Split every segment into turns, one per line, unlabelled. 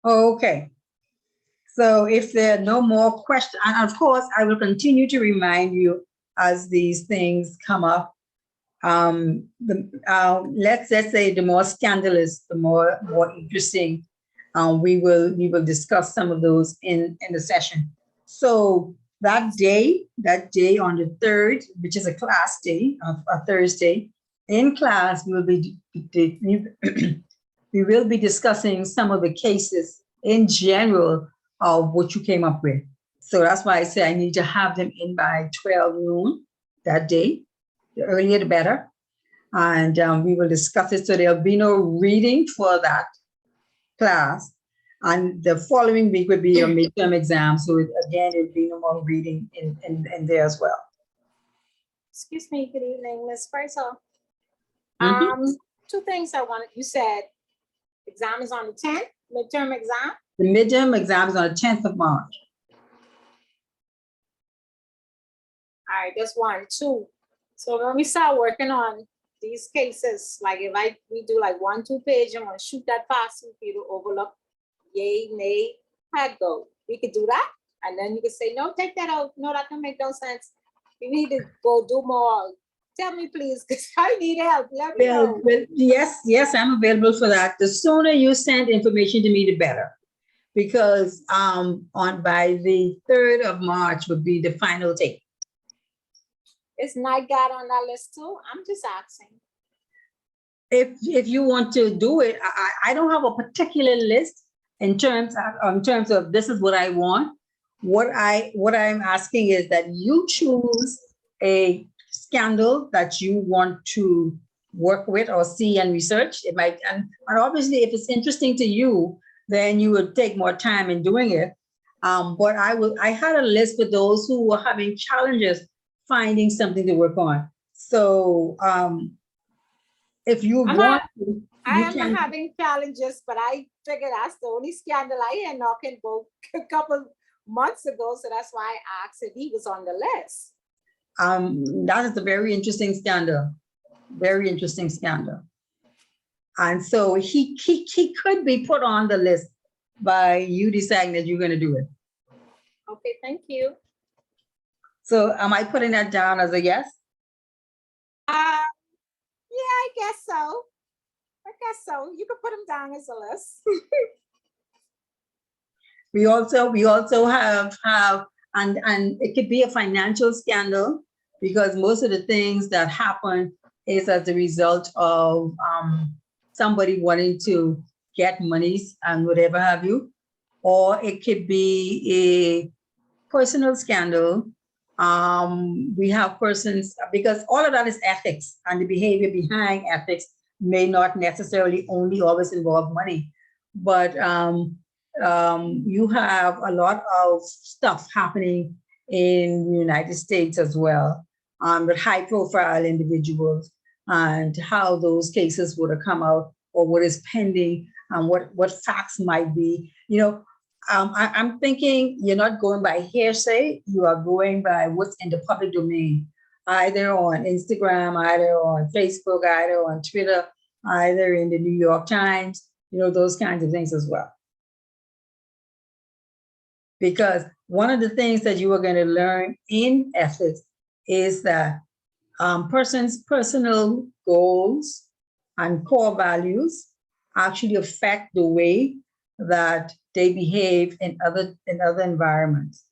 Okay. So if there are no more questions, and of course, I will continue to remind you as these things come up. Let's say the more scandalous, the more interesting. We will discuss some of those in the session. So that day on the 3rd, which is a class day, a Thursday, in class we will be discussing some of the cases in general of what you came up with. So that's why I say I need to have them in by 12 noon that day. The earlier the better. And we will discuss it. So there'll be no reading for that class. And the following week would be your midterm exam. So again, there'll be no more reading in there as well.
Excuse me, good evening, Ms. Fraser.
Mm-hmm.
Two things I wanted, you said exam is on the 10th, midterm exam?
The midterm exam is on the 10th of March.
All right, that's 1. 2. So when we start working on these cases, like if we do like 1-2 page, I'm gonna shoot that past you for you to overlook yay, nay, had go. We could do that. And then you could say, no, take that out. No, that don't make no sense. We need to go do more. Tell me, please, because I need help. Let me know.
Well, yes, I'm available for that. The sooner you send information to me, the better. Because by the 3rd of March would be the final take.
Is Night God on that list too? I'm just asking.
If you want to do it, I don't have a particular list in terms of this is what I want. What I'm asking is that you choose a scandal that you want to work with or see and research. It might, and obviously if it's interesting to you, then you would take more time in doing it. But I had a list for those who were having challenges finding something to work on. So if you want to,
I am having challenges, but I figured that's the only scandal I had knocking about a couple months ago. So that's why I asked if he was on the list.
That is a very interesting scandal. Very interesting scandal. And so he could be put on the list by you deciding that you're going to do it.
Okay, thank you.
So am I putting that down as a yes?
Yeah, I guess so. You could put them down as a list.
We also have and it could be a financial scandal, because most of the things that happen is as a result of somebody wanting to get monies and whatever have you, or it could be a personal scandal. We have persons, because all of that is ethics, and the behavior behind ethics may not necessarily only always involve money, but you have a lot of stuff happening in the United States as well, with high-profile individuals, and how those cases would have come out, or what is pending, and what facts might be. You know, I'm thinking you're not going by hearsay, you are going by what's in the public domain, either on Instagram, either on Facebook, either on Twitter, either in the New York Times, you know, those kinds of things as well. Because one of the things that you are going to learn in ethics is that persons' personal goals and core values actually affect the way that they behave in other environments.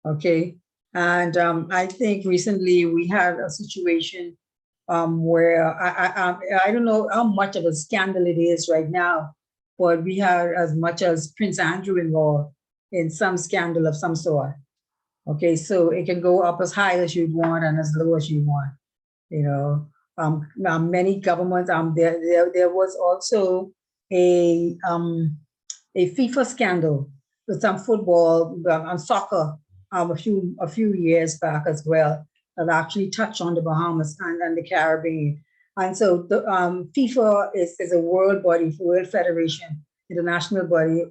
Okay, and I think recently we had a situation where I don't know how much of a scandal it is right now, but we had as much as Prince Andrew involved in some scandal of some sort. Okay, so it can go up as high as you'd want and as low as you want. You know, many governments. There was also a FIFA scandal with some football and soccer a few years back as well, that actually touched on the Bahamas and the Caribbean. And so the FIFA is a world body, world federation, international body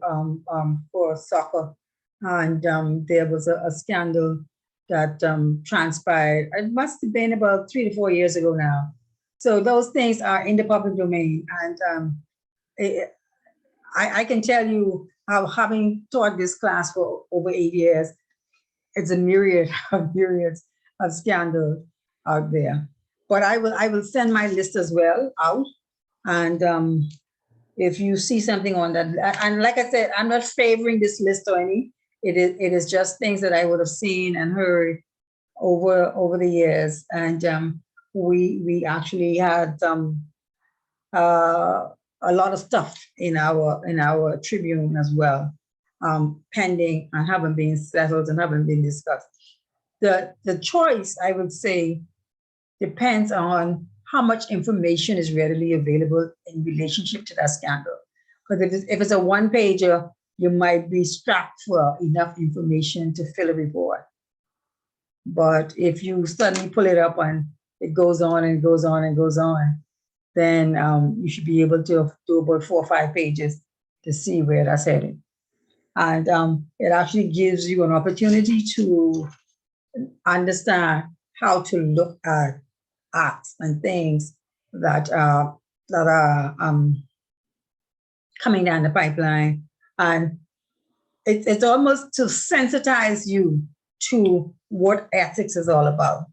for soccer. And there was a scandal that transpired. It must have been about 3 to 4 years ago now. So those things are in the public domain. And I can tell you how, having taught this class for over 8 years, it's a myriad of scandals out there. But I will send my list as well out. And if you see something on that, and like I said, I'm not favoring this list or any. It is just things that I would have seen and heard over the years. And we actually had a lot of stuff in our Tribune as well, pending and haven't been settled and haven't been discussed. The choice, I would say, depends on how much information is readily available in relationship to that scandal. Because if it's a one-pager, you might be strapped for enough information to fill a report. But if you suddenly pull it up and it goes on and goes on and goes on, then you should be able to do about 4 or 5 pages to see where that's headed. And it actually gives you an opportunity to understand how to look at acts and things that are coming down the pipeline. And it's almost to sensitize you to what ethics is all about.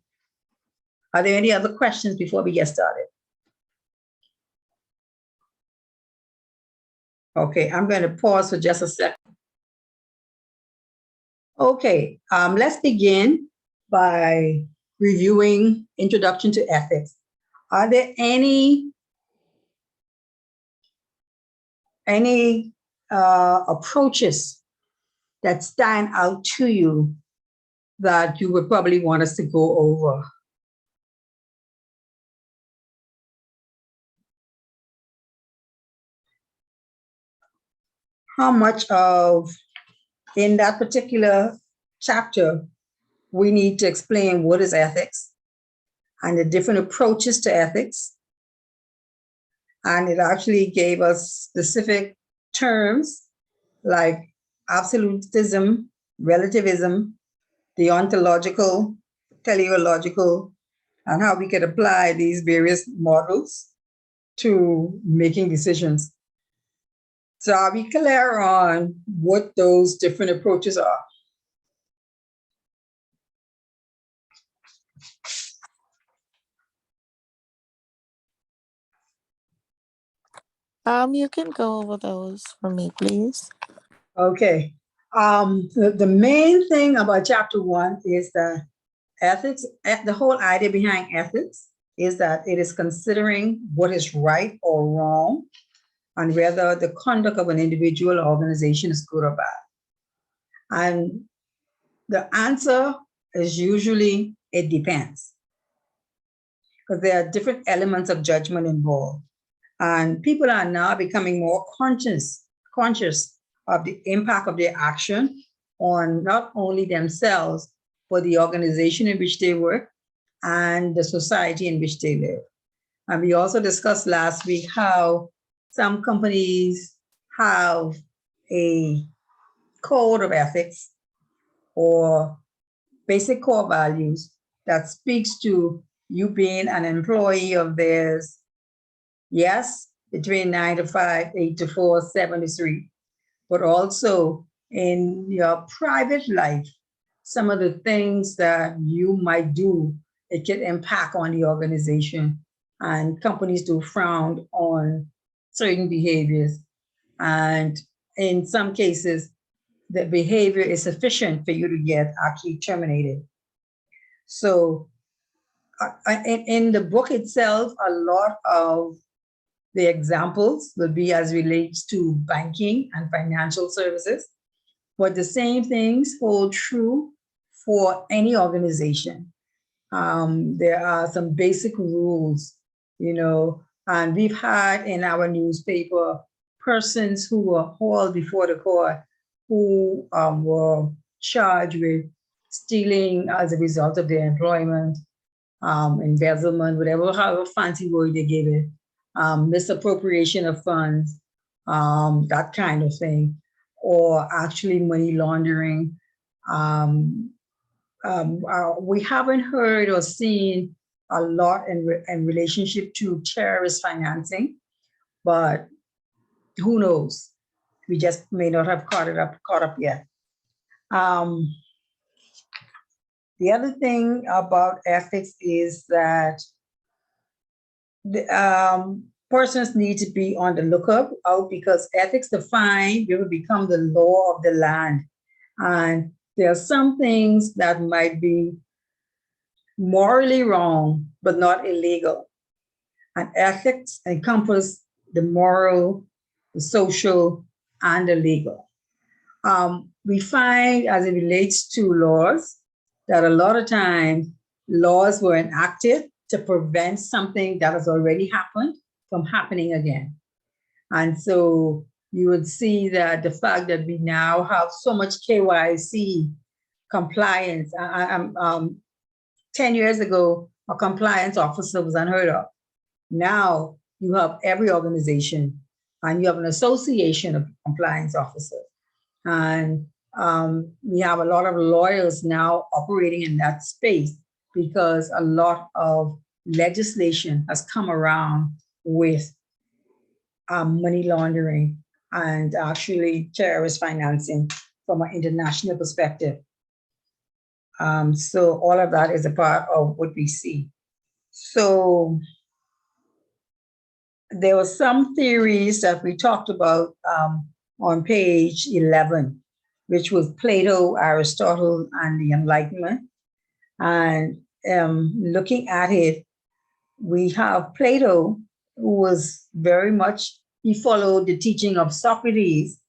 Are there any other questions before we get started? Okay, I'm going to pause for just a second. Okay, let's begin by reviewing Introduction to Ethics. Are there any approaches that stand out to you that you would probably want us to go over? How much of, in that particular chapter, we need to explain what is ethics and the different approaches to ethics. And it actually gave us specific terms like absolutism, relativism, the ontological, teleological, and how we could apply these various models to making decisions. So are we clear on what those different approaches are?
You can go over those for me, please.
Okay. The main thing about chapter 1 is that ethics, the whole idea behind ethics is that it is considering what is right or wrong and whether the conduct of an individual or organization is good or bad. And the answer is usually, it depends. Because there are different elements of judgment involved. And people are now becoming more conscious of the impact of their action on not only themselves, but the organization in which they work and the society in which they live. And we also discussed last week how some companies have a code of ethics or basic core values that speaks to you being an employee of theirs. Yes, between 9 to 5, 8 to 4, 7 to 3, but also in your private life, some of the things that you might do, it can impact on the organization. And companies do frown on certain behaviors. And in some cases, the behavior is sufficient for you to get actually terminated. So in the book itself, a lot of the examples will be as relates to banking and financial services, but the same things hold true for any organization. There are some basic rules, and we've had in our newspaper persons who were hauled before the court who were charged with stealing as a result of their employment, embezzlement, however fancy word they gave it, misappropriation of funds, that kind of thing, or actually money laundering. We haven't heard or seen a lot in relationship to terrorist financing, but who knows? We just may not have caught up yet. The other thing about ethics is that the persons need to be on the lookout out, because ethics defined will become the law of the land. And there are some things that might be morally wrong, but not illegal. And ethics encompass the moral, the social, and the legal. We find, as it relates to laws, that a lot of times laws were enacted to prevent something that has already happened from happening again. And so you would see that the fact that we now have so much KYC compliance, 10 years ago, a compliance officer was unheard of. Now you have every organization and you have an association of compliance officers. And we have a lot of lawyers now operating in that space, because a lot of legislation has come around with money laundering and actually terrorist financing from an international perspective. So all of that is a part of what we see. So there were some theories that we talked about on page 11, which was Plato, Aristotle, and the Enlightenment. And looking at it, we have Plato, who was very much, he followed the teaching of Socrates,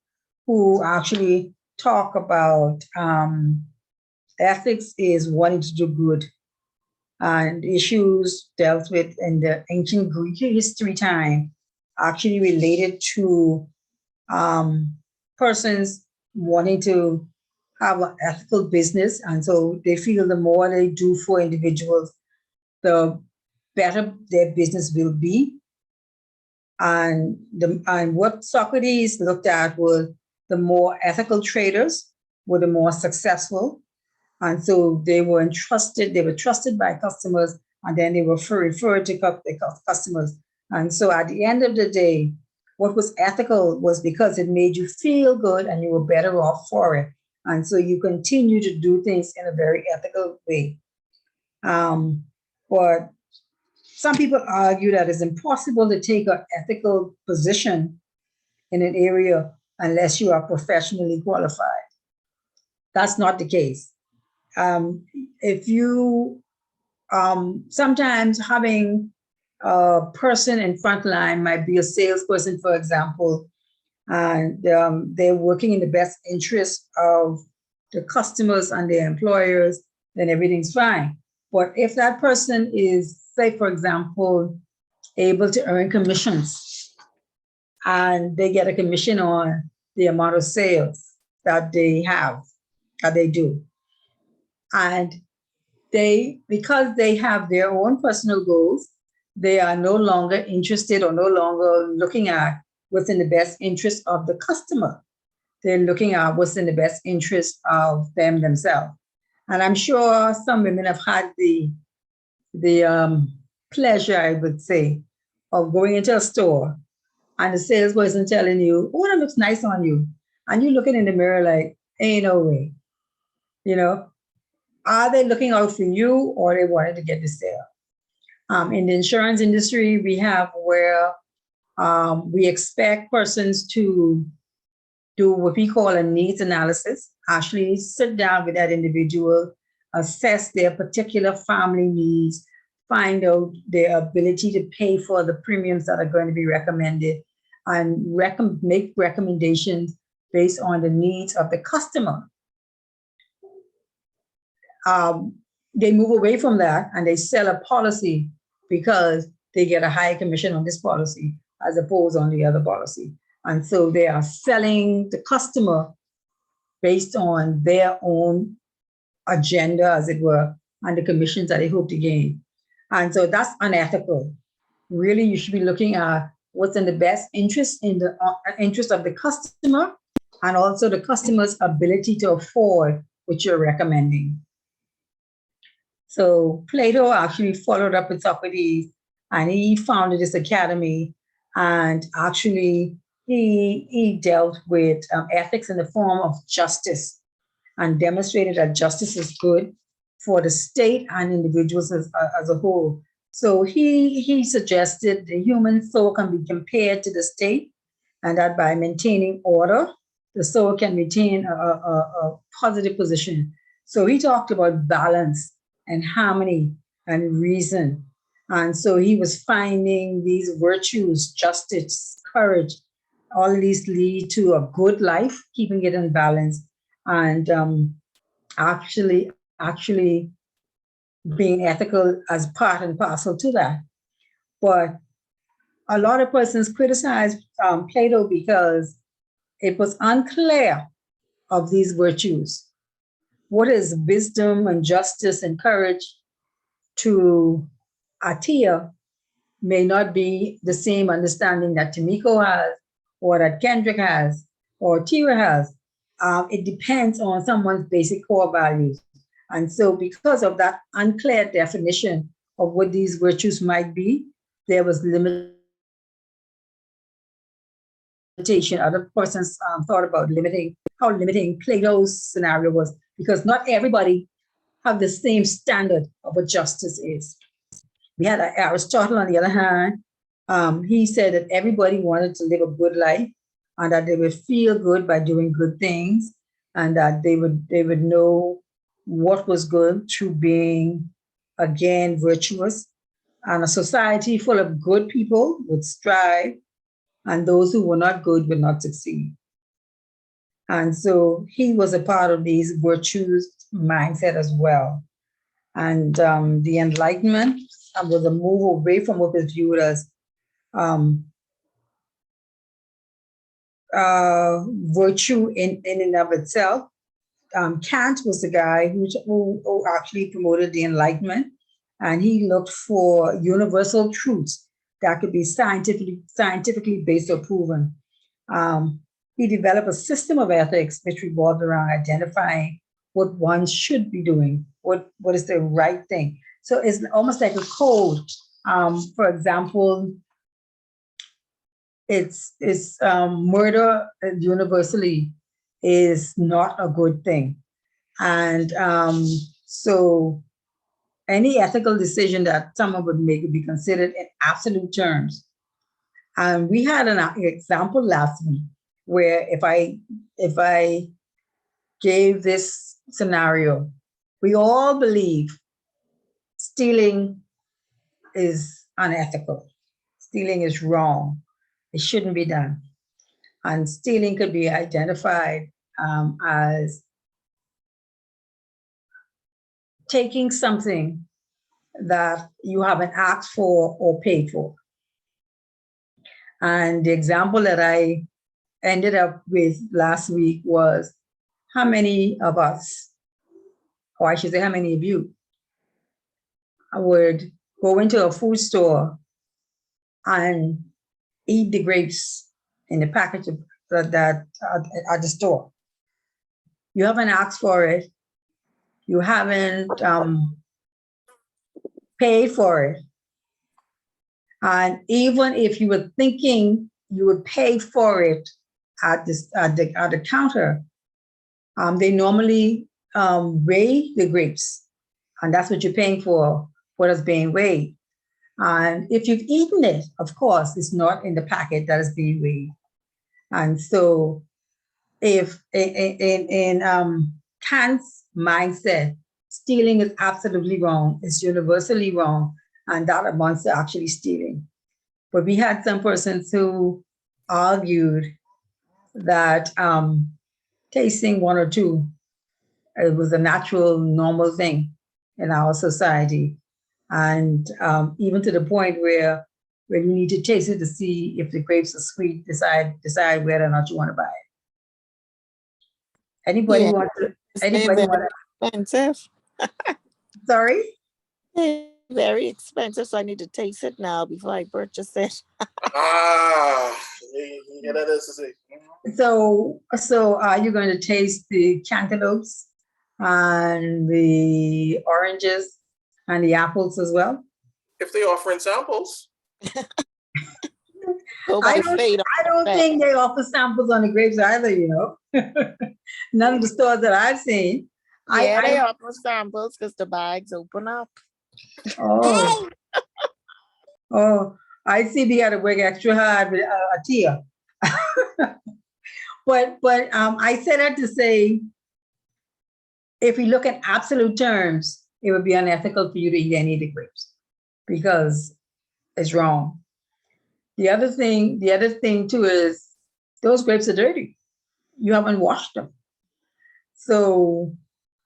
who actually talk about ethics is wanting to do good, and issues dealt with in the ancient Greek history time actually related to persons wanting to have an ethical business. And so they feel the more they do for individuals, the better their business will be. And what Socrates looked at was the more ethical traders were the more successful. And so they were trusted by customers, and then they were referred to the customers. And so at the end of the day, what was ethical was because it made you feel good and you were better off for it. And so you continue to do things in a very ethical way. But some people argue that it's impossible to take an ethical position in an area unless you are professionally qualified. That's not the case. If you, sometimes having a person in front line might be a salesperson, for example, and they're working in the best interest of the customers and their employers, then everything's fine. But if that person is, say, for example, able to earn commissions, and they get a commission on the amount of sales that they have, that they do, and because they have their own personal goals, they are no longer interested or no longer looking at what's in the best interest of the customer. They're looking at what's in the best interest of them themselves. And I'm sure some women have had the pleasure, I would say, of going into a store and the salesperson telling you, oh, that looks nice on you. And you're looking in the mirror like, ain't no way. You know, are they looking out for you, or they wanted to get the sale? In the insurance industry, we have where we expect persons to do what we call a needs analysis, actually sit down with that individual, assess their particular family needs, find out their ability to pay for the premiums that are going to be recommended, and make recommendations based on the needs of the customer. They move away from that and they sell a policy because they get a higher commission on this policy as opposed on the other policy. And so they are selling the customer based on their own agenda, as it were, and the commissions that they hope to gain. And so that's unethical. Really, you should be looking at what's in the best interest in the interest of the customer, and also the customer's ability to afford what you're recommending. So Plato actually followed up with Socrates, and he founded this academy, and actually he dealt with ethics in the form of justice and demonstrated that justice is good for the state and individuals as a whole. So he suggested the human soul can be compared to the state, and that by maintaining order, the soul can retain a positive position. So he talked about balance and harmony and reason. And so he was finding these virtues, justice, courage, all of these lead to a good life, keeping it in balance, and actually being ethical as part and parcel to that. But a lot of persons criticized Plato because it was unclear of these virtues. What is wisdom and justice and courage to Atia may not be the same understanding that Tamiko has, or that Kendrick has, or Tira has. It depends on someone's basic core values. And so because of that unclear definition of what these virtues might be, there was limitation. Other persons thought about how limiting Plato's scenario was, because not everybody have the same standard of what justice is. We had Aristotle, on the other hand. He said that everybody wanted to live a good life, and that they would feel good by doing good things, and that they would know what was good through being, again, virtuous. And a society full of good people would strive, and those who were not good would not succeed. And so he was a part of these virtues mindset as well. And the Enlightenment was a move away from what was viewed as virtue in and of itself. Kant was the guy who actually promoted the Enlightenment, and he looked for universal truths that could be scientifically based or proven. He developed a system of ethics which revolved around identifying what one should be doing, what is the right thing. So it's almost like a code. For example, it's murder universally is not a good thing. And so any ethical decision that someone would make would be considered in absolute terms. And we had an example last week where if I gave this scenario, we all believe stealing is unethical. Stealing is wrong. It shouldn't be done. And stealing could be identified as taking something that you haven't asked for or paid for. And the example that I ended up with last week was, how many of us, or I should say how many of you, would go into a food store and eat the grapes in the package that at the store? You haven't asked for it. You haven't paid for it. And even if you were thinking you would pay for it at the counter, they normally weigh the grapes, and that's what you're paying for, what is being weighed. And if you've eaten it, of course, it's not in the packet that is being weighed. And so if in Kant's mindset, stealing is absolutely wrong, it's universally wrong, and that amounts to actually stealing. But we had some persons who argued that tasting one or two, it was a natural, normal thing in our society. And even to the point where you need to taste it to see if the grapes are sweet, decide whether or not you want to buy it. Anybody want to? Anybody want to?
Expensive.
Sorry?
They're very expensive, so I need to taste it now before I purchase it.
Yeah, that is to say.
So are you going to taste the cantaloupes and the oranges and the apples as well?
If they offer in samples.
Go by fate.
I don't think they offer samples on the grapes either, you know. None of the stores that I've seen.
Yeah, they offer samples because the bags open up.
Oh, oh, I see we got to work extra hard with a tier. But I said that to say, if we look at absolute terms, it would be unethical for you to eat any of the grapes because it's wrong. The other thing too is those grapes are dirty. You haven't washed them. So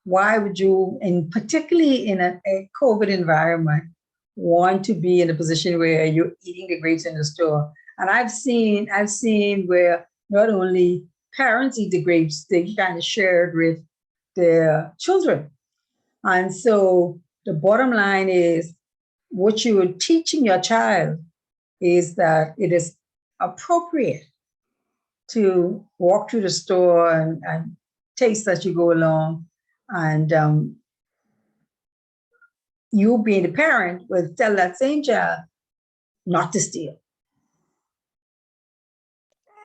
why would you, and particularly in a COVID environment, want to be in a position where you're eating the grapes in the store? And I've seen where not only parents eat the grapes, they kind of share it with their children. And so the bottom line is what you are teaching your child is that it is appropriate to walk through the store and taste as you go along. And you being the parent will tell that same child not to steal.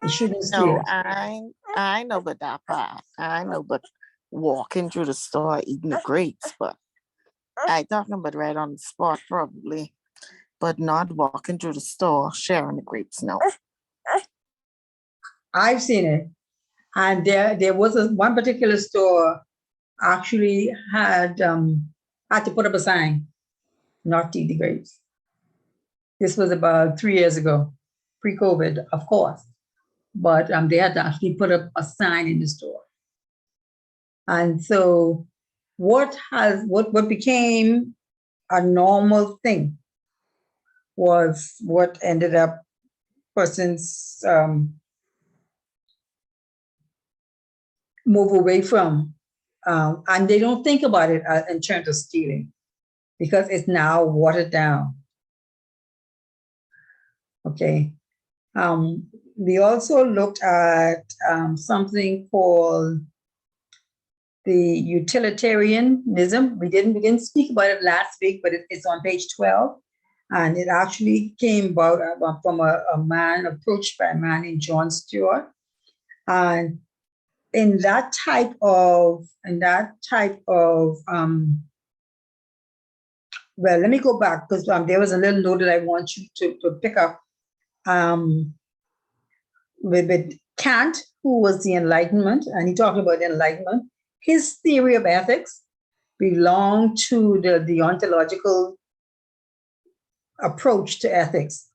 You shouldn't steal.
No, I know but that part. I know but walking through the store eating the grapes, but I talking about right on the spot probably, but not walking through the store sharing the grapes. No.
I've seen it. And there was one particular store actually had to put up a sign, not to eat the grapes. This was about 3 years ago, pre-COVID, of course. But they had to actually put up a sign in the store. And so what became a normal thing was what ended up persons move away from. And they don't think about it in terms of stealing because it's now watered down. Okay. We also looked at something called the Utilitarianism. We didn't speak about it last week, but it's on page 12. And it actually came about from a man approached by a man named John Stewart. And in that type of, well, let me go back because there was a little note that I want you to pick up with Kant, who was the Enlightenment, and he talked about the Enlightenment. His theory of ethics belonged to the ontological approach to ethics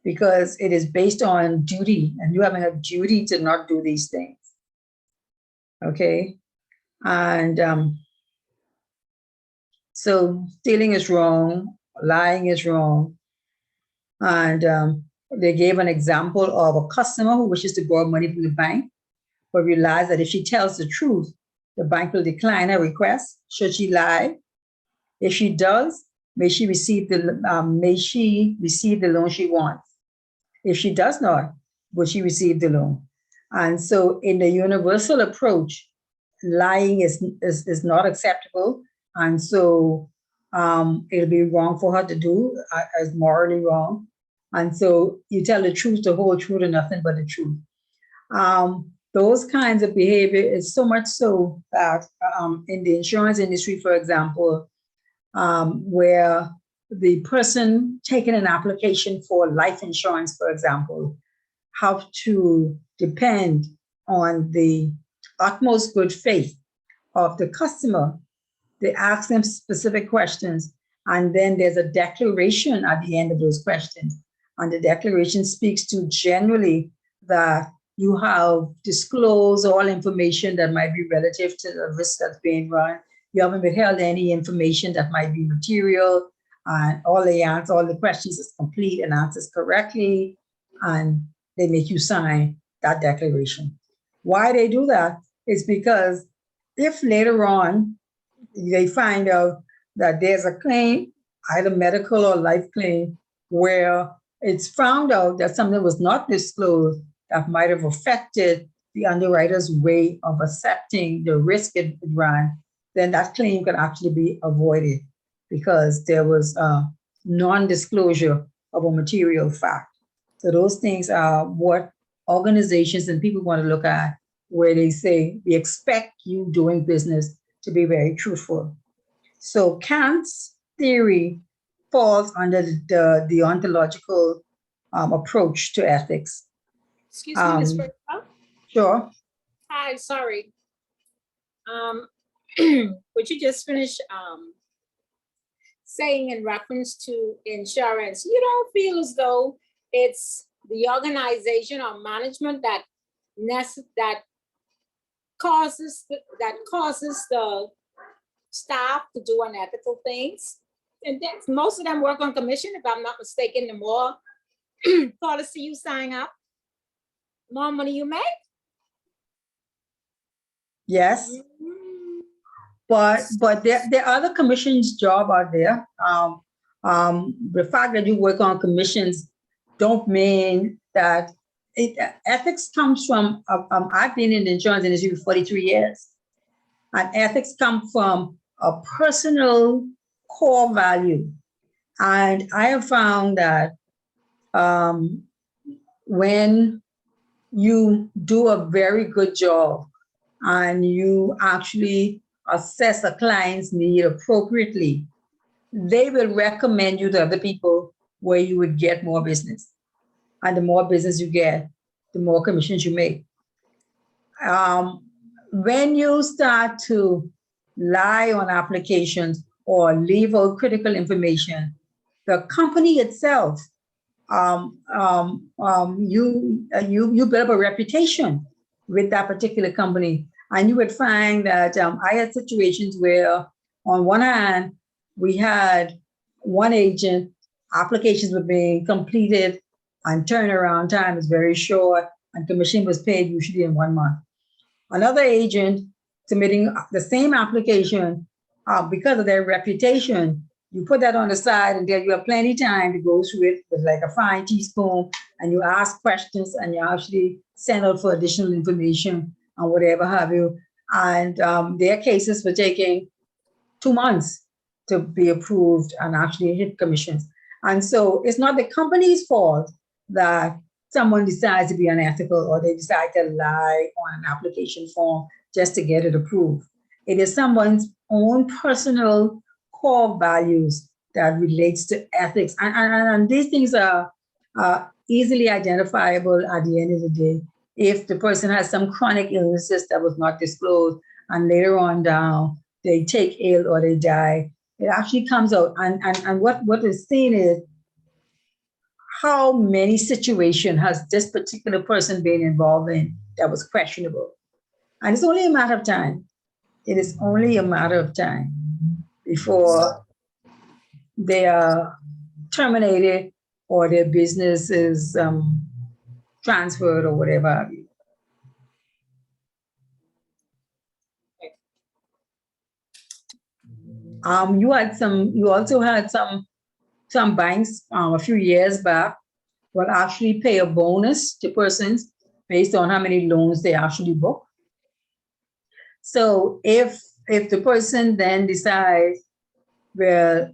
because it is based on duty, and you have a duty to not do these things. Okay, and so stealing is wrong, lying is wrong, and they gave an example of a customer who wishes to borrow money from the bank, but realized that if she tells the truth, the bank will decline her request. Should she lie? If she does, may she receive the loan she wants. If she does not, will she receive the loan? And so in the universal approach, lying is not acceptable. And so it'll be wrong for her to do, as morally wrong. And so you tell the truth, the whole truth, and nothing but the truth. Those kinds of behavior is so much so that in the insurance industry, for example, where the person taking an application for life insurance, for example, have to depend on the utmost good faith of the customer. They ask them specific questions, and then there's a declaration at the end of those questions. And the declaration speaks to generally that you have disclosed all information that might be relative to the risk that's being run. You haven't withheld any information that might be material, and all the questions is complete and answers correctly, and they make you sign that declaration. Why they do that is because if later on they find out that there's a claim, either medical or life claim, where it's found out that something was not disclosed that might have affected the underwriter's way of accepting the risk it ran, then that claim can actually be avoided because there was a non-disclosure of a material fact. So those things are what organizations and people want to look at, where they say, we expect you doing business to be very truthful. So Kant's theory falls under the ontological approach to ethics.
Excuse me, Ms. Breakout.
Sure.
Hi, sorry. Would you just finish saying in reference to insurance, you don't feel as though it's the organization or management that causes the staff to do unethical things? And that's, most of them work on commission, if I'm not mistaken. The more policy you sign up, more money you make.
Yes. But there are other commissions job out there. The fact that you work on commissions don't mean that ethics comes from, I've been in the insurance industry for 43 years. And ethics come from a personal core value. And I have found that when you do a very good job and you actually assess a client's need appropriately, they will recommend you to other people where you would get more business. And the more business you get, the more commissions you make. When you start to lie on applications or leave out critical information, the company itself, you build up a reputation with that particular company. And you would find that I had situations where, on one hand, we had one agent, applications were being completed and turnaround time is very short, and commission was paid usually in 1 month. Another agent submitting the same application, because of their reputation, you put that on the side and then you have plenty of time to go through it with like a fine teaspoon, and you ask questions and you actually send out for additional information and whatever have you. And their cases were taking 2 months to be approved and actually hit commissions. And so it's not the company's fault that someone decides to be unethical or they decide to lie on an application form just to get it approved. It is someone's own personal core values that relates to ethics. And these things are easily identifiable at the end of the day. If the person has some chronic illnesses that was not disclosed and later on down they take ill or they die, it actually comes out. And what is seen is how many situations has this particular person been involved in that was questionable. And it's only a matter of time. It is only a matter of time before they are terminated or their business is transferred or whatever. You also had some banks a few years back will actually pay a bonus to persons based on how many loans they actually book. So if the person then decides, well,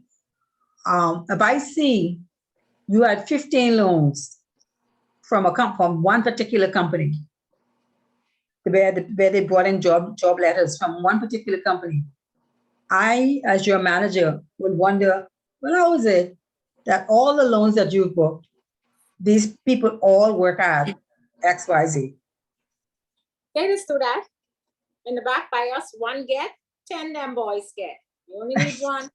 if I see you had 15 loans from one particular company, where they brought in job letters from one particular company, I, as your manager, would wonder, well, how is it that all the loans that you've booked, these people all work at XYZ?
They just do that. In the back by us, 1 get, 10 them boys get. You only need 1.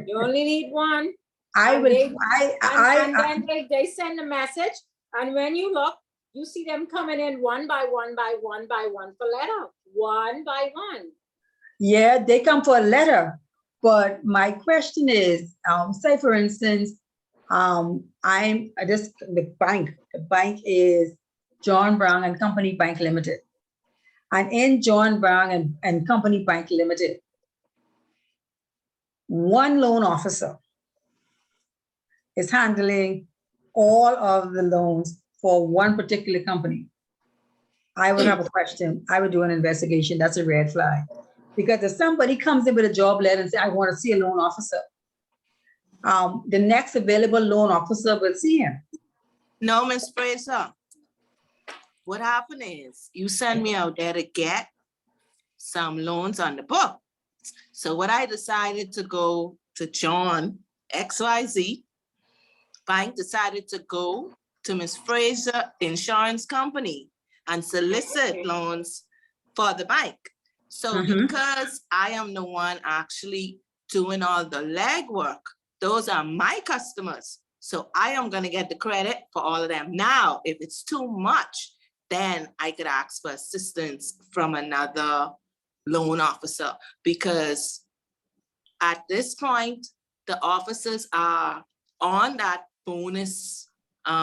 You only need 1. And then they send a message, and when you look, you see them coming in one by one for letter, 1 by 1.
Yeah, they come for a letter. But my question is, say for instance, the bank is John Brown and Company Bank Limited. And in John Brown and Company Bank Limited, one loan officer is handling all of the loans for one particular company. I would have a question. I would do an investigation. That's a red flag. Because if somebody comes in with a job letter and say, I want to see a loan officer, the next available loan officer will see him.
No, Miss Fraser. What happened is you sent me out there to get some loans on the book. So what I decided to go to John XYZ Bank, decided to go to Miss Fraser Insurance Company and solicit loans for the bank. So because I am the one actually doing all the legwork, those are my customers. So I am going to get the credit for all of them. Now, if it's too much, then I could ask for assistance from another loan officer, because at this point, the officers are on that bonus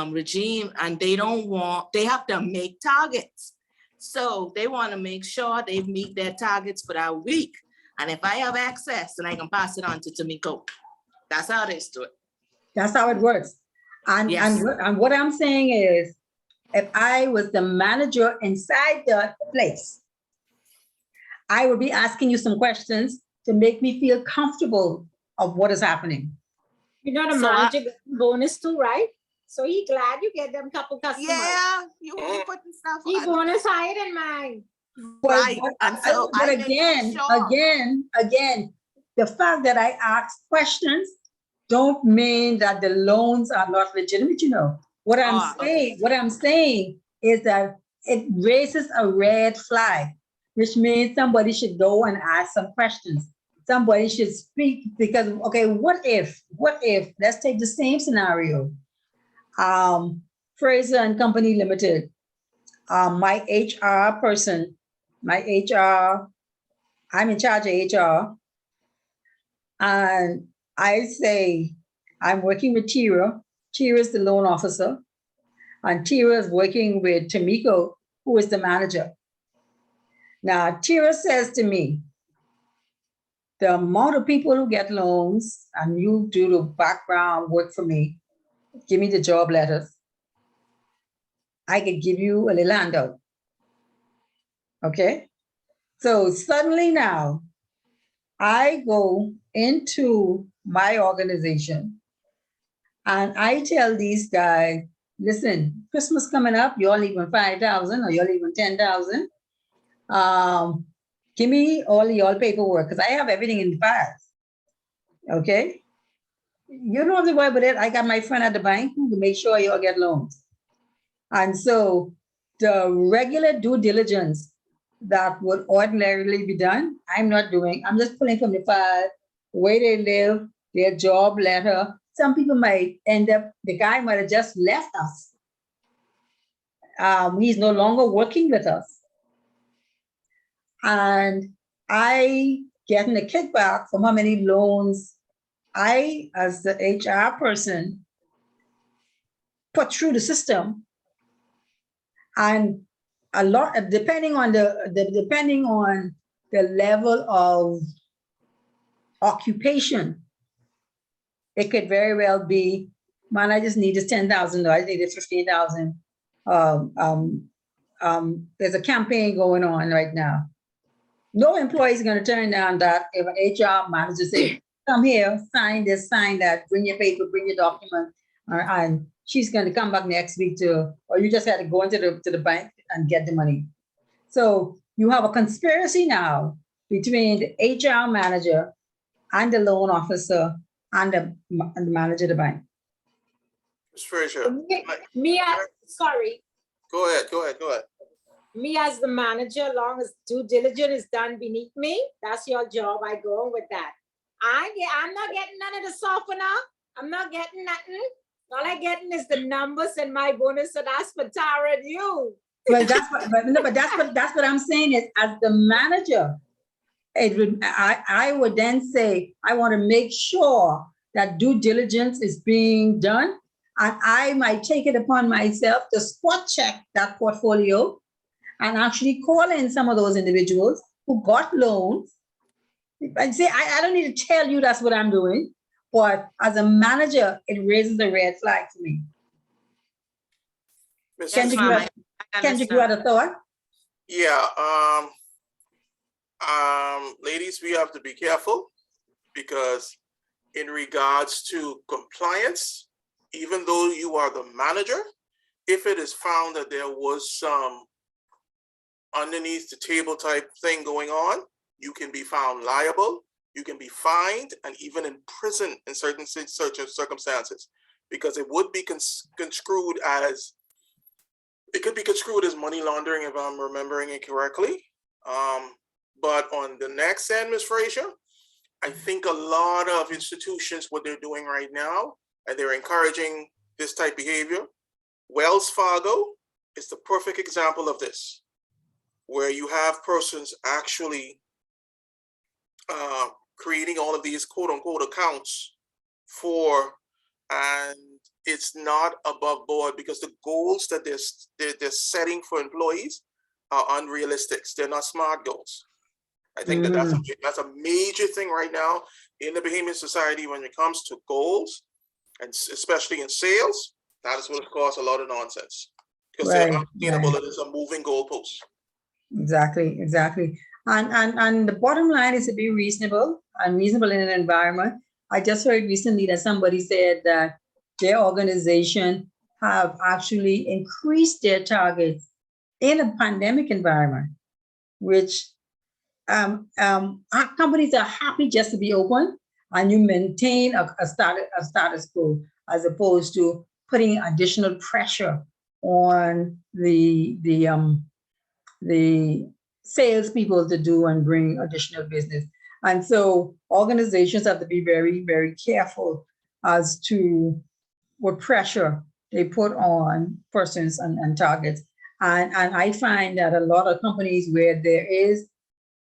regime, and they have to make targets. So they want to make sure they meet their targets for that week. And if I have access, then I can pass it on to Tamiko. That's how they do it.
That's how it works. And,
Yes.
and what I'm saying is, if I was the manager inside the place, I would be asking you some questions to make me feel comfortable of what is happening.
You know, the
So
manager gets bonus too, right? So he glad you get them couple customers.
Yeah, you putting stuff
He
on.
bonus higher than mine.
Right. And so
but
I
again,
make sure.
again, the fact that I ask questions don't mean that the loans are not legitimate, you know. What I'm saying is that it raises a red flag, which means somebody should go and ask some questions. Somebody should speak, because, okay, what if, let's take the same scenario. Fraser and Company Limited, my HR person, I'm in charge of HR. And I say, I'm working with Tira. Tira is the loan officer. And Tira is working with Tamiko, who is the manager. Now, Tira says to me, the amount of people who get loans, and you do the background work for me, give me the job letters, I could give you a little handout. Okay? So suddenly now, I go into my organization and I tell these guys, listen, Christmas coming up, you're leaving 5,000 or you're leaving 10,000. Give me all your paperwork, because I have everything in the files. Okay? You don't have to worry about it. I got my friend at the bank who can make sure you all get loans. And so the regular due diligence that would ordinarily be done, I'm not doing. I'm just pulling from the file where they live, their job letter. Some people might end up, the guy might have just left us. He's no longer working with us. And I getting a kickback from how many loans I, as the HR person, put through the system. And a lot, depending on the level of occupation, it could very well be, man, I just need this $10,000, I need this 15,000. There's a campaign going on right now. No employee is going to turn down that if an HR manager says, come here, sign this, sign that, bring your paper, bring your document, and she's going to come back next week or you just had to go into the bank and get the money. So you have a conspiracy now between the HR manager and the loan officer and the manager of the bank.
Ms. Fraser.
Sorry.
Go ahead.
Me as the manager, long as due diligence is done beneath me, that's your job. I go on with that. I'm not getting none of the softener. I'm not getting nothing. All I getting is the numbers and my bonus. So that's for Tara and you.
But that's what I'm saying is, as the manager, I would then say, I want to make sure that due diligence is being done. And I might take it upon myself to spot check that portfolio and actually call in some of those individuals who got loans. And say, I don't need to tell you that's what I'm doing, but as a manager, it raises a red flag for me. Kendrick, you had a thought?
Yeah. Ladies, we have to be careful, because in regards to compliance, even though you are the manager, if it is found that there was some underneath the table type thing going on, you can be found liable, you can be fined, and even imprisoned in certain circumstances, because it would be construed as, it could be construed as money laundering if I'm remembering it correctly. But on the next end, Ms. Frazier, I think a lot of institutions, what they're doing right now, and they're encouraging this type of behavior. Wells Fargo is the perfect example of this, where you have persons actually creating all of these quote unquote accounts for, and it's not above board because the goals that they're setting for employees are unrealistic. They're not SMART goals. I think that's a major thing right now in the Bahamian society when it comes to goals, and especially in sales. That is what causes a lot of nonsense, because they're unattainable. It is a moving goalpost.
Exactly. And the bottom line is to be reasonable and reasonable in an environment. I just heard recently that somebody said that their organization have actually increased their targets in a pandemic environment, which our companies are happy just to be open, and you maintain a status quo, as opposed to putting additional pressure on the salespeople to do and bring additional business. And so organizations have to be very, very careful as to what pressure they put on persons and targets. And I find that a lot of companies where there is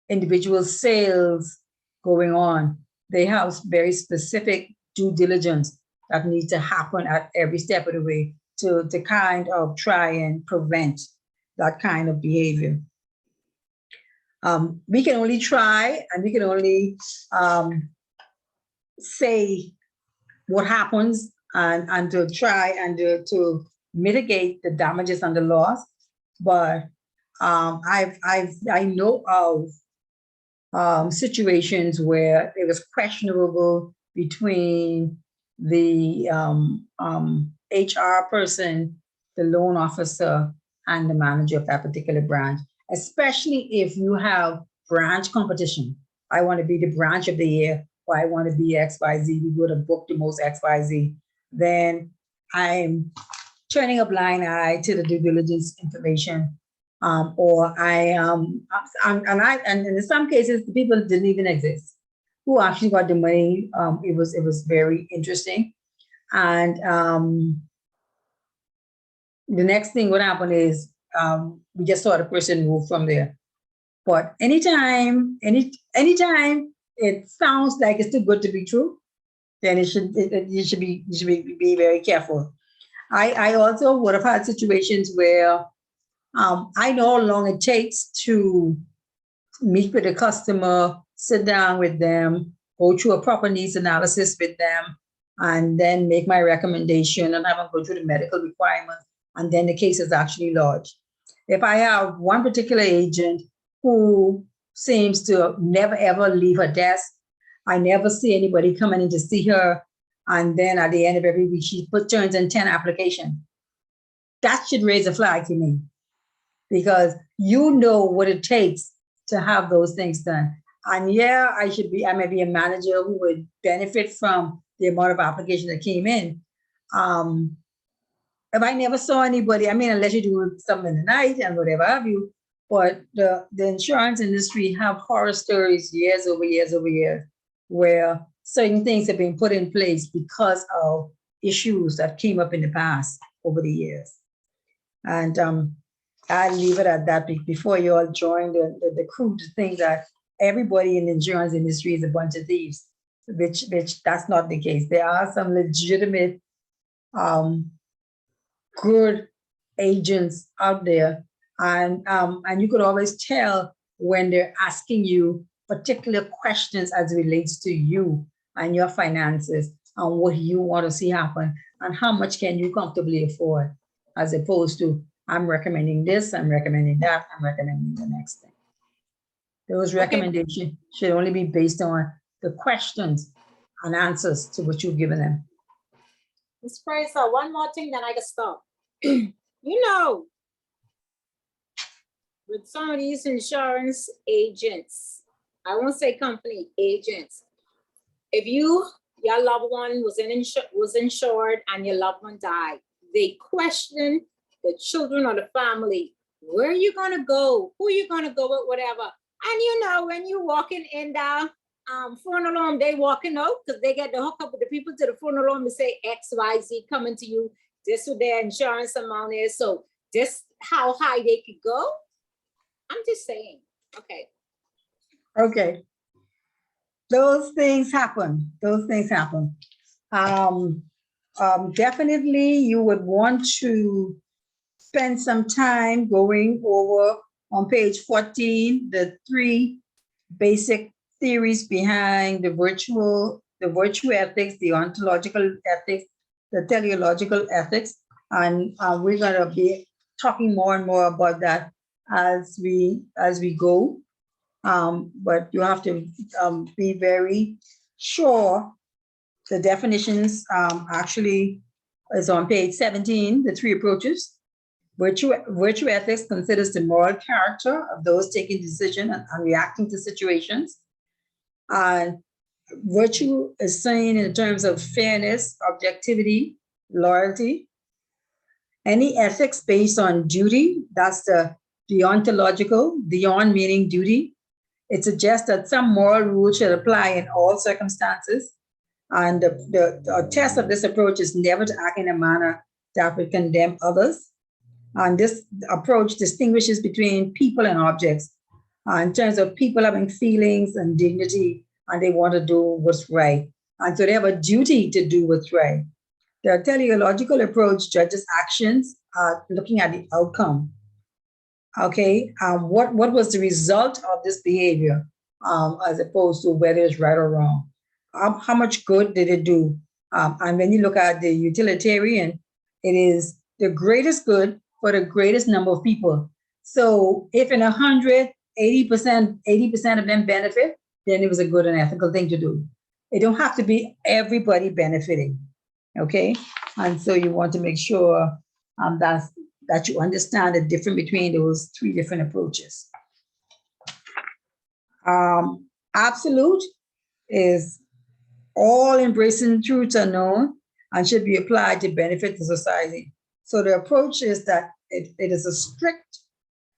individual sales going on, they have very specific due diligence that needs to happen at every step of the way to kind of try and prevent that kind of behavior. We can only try, and we can only say what happens and to try and to mitigate the damages and the loss. But I know of situations where it was questionable between the HR person, the loan officer, and the manager of that particular branch, especially if you have branch competition. I want to be the branch of the year, or I want to be XYZ. We would have booked the most XYZ. Then I'm turning a blind eye to the due diligence information, or and in some cases, the people didn't even exist who actually got the money. It was very interesting, and the next thing what happened is we just saw the person move from there. But anytime it sounds like it's too good to be true, then you should be very careful. I also would have had situations where I know how long it takes to meet with a customer, sit down with them, go through a proper needs analysis with them, and then make my recommendation and have them go through the medical requirements, and then the case is actually lodged. If I have one particular agent who seems to never ever leave her desk, I never see anybody coming in to see her, and then at the end of every week she turns in 10 applications, that should raise a flag to me, because you know what it takes to have those things done. And yeah, I may be a manager who would benefit from the amount of applications that came in. If I never saw anybody, I mean, unless you do something in the night and whatever have you, but the insurance industry have horror stories years over years where certain things have been put in place because of issues that came up in the past over the years. And I'll leave it at that before you all join the crew to think that everybody in the insurance industry is a bunch of thieves, which that's not the case. There are some legitimate, good agents out there, and you could always tell when they're asking you particular questions as it relates to you and your finances and what you want to see happen and how much can you comfortably afford, as opposed to I'm recommending this, I'm recommending that, I'm recommending the next thing. Those recommendations should only be based on the questions and answers to what you've given them.
Ms. Fraser, one more thing, then I can stop. You know, with some of these insurance agents, I won't say company, agents, if your loved one was insured and your loved one died, they question the children or the family, where are you gonna go? Who are you gonna go with, whatever. And you know, when you walking in the funeral home, they walking out because they get to hook up with the people to the funeral home and say XYZ coming to you. This what their insurance amount is. So this how high they could go. I'm just saying. Okay.
Okay. Those things happen. Those things happen. Definitely you would want to spend some time going over on page 14, the 3 basic theories behind the virtue ethics, the ontological ethics, the teleological ethics. And we're gonna be talking more and more about that as we go. But you have to be very sure the definitions actually is on page 17, the 3 approaches. Virtue ethics considers the moral character of those taking decision and reacting to situations. Virtue is seen in terms of fairness, objectivity, loyalty. Any ethics based on duty, that's the ontological, the on meaning duty. It suggests that some moral rule should apply in all circumstances. And the test of this approach is never to act in a manner that would condemn others. And this approach distinguishes between people and objects in terms of people having feelings and dignity, and they want to do what's right. And so they have a duty to do what's right. The teleological approach judges actions looking at the outcome. Okay, what was the result of this behavior as opposed to whether it's right or wrong? How much good did it do? And when you look at the utilitarian, it is the greatest good for the greatest number of people. So if in 100, 80% of them benefit, then it was a good and ethical thing to do. It don't have to be everybody benefiting, okay? And so you want to make sure that you understand the difference between those 3 different approaches. Absolute is all embracing truths are known and should be applied to benefit the society. So the approach is that it is a strict,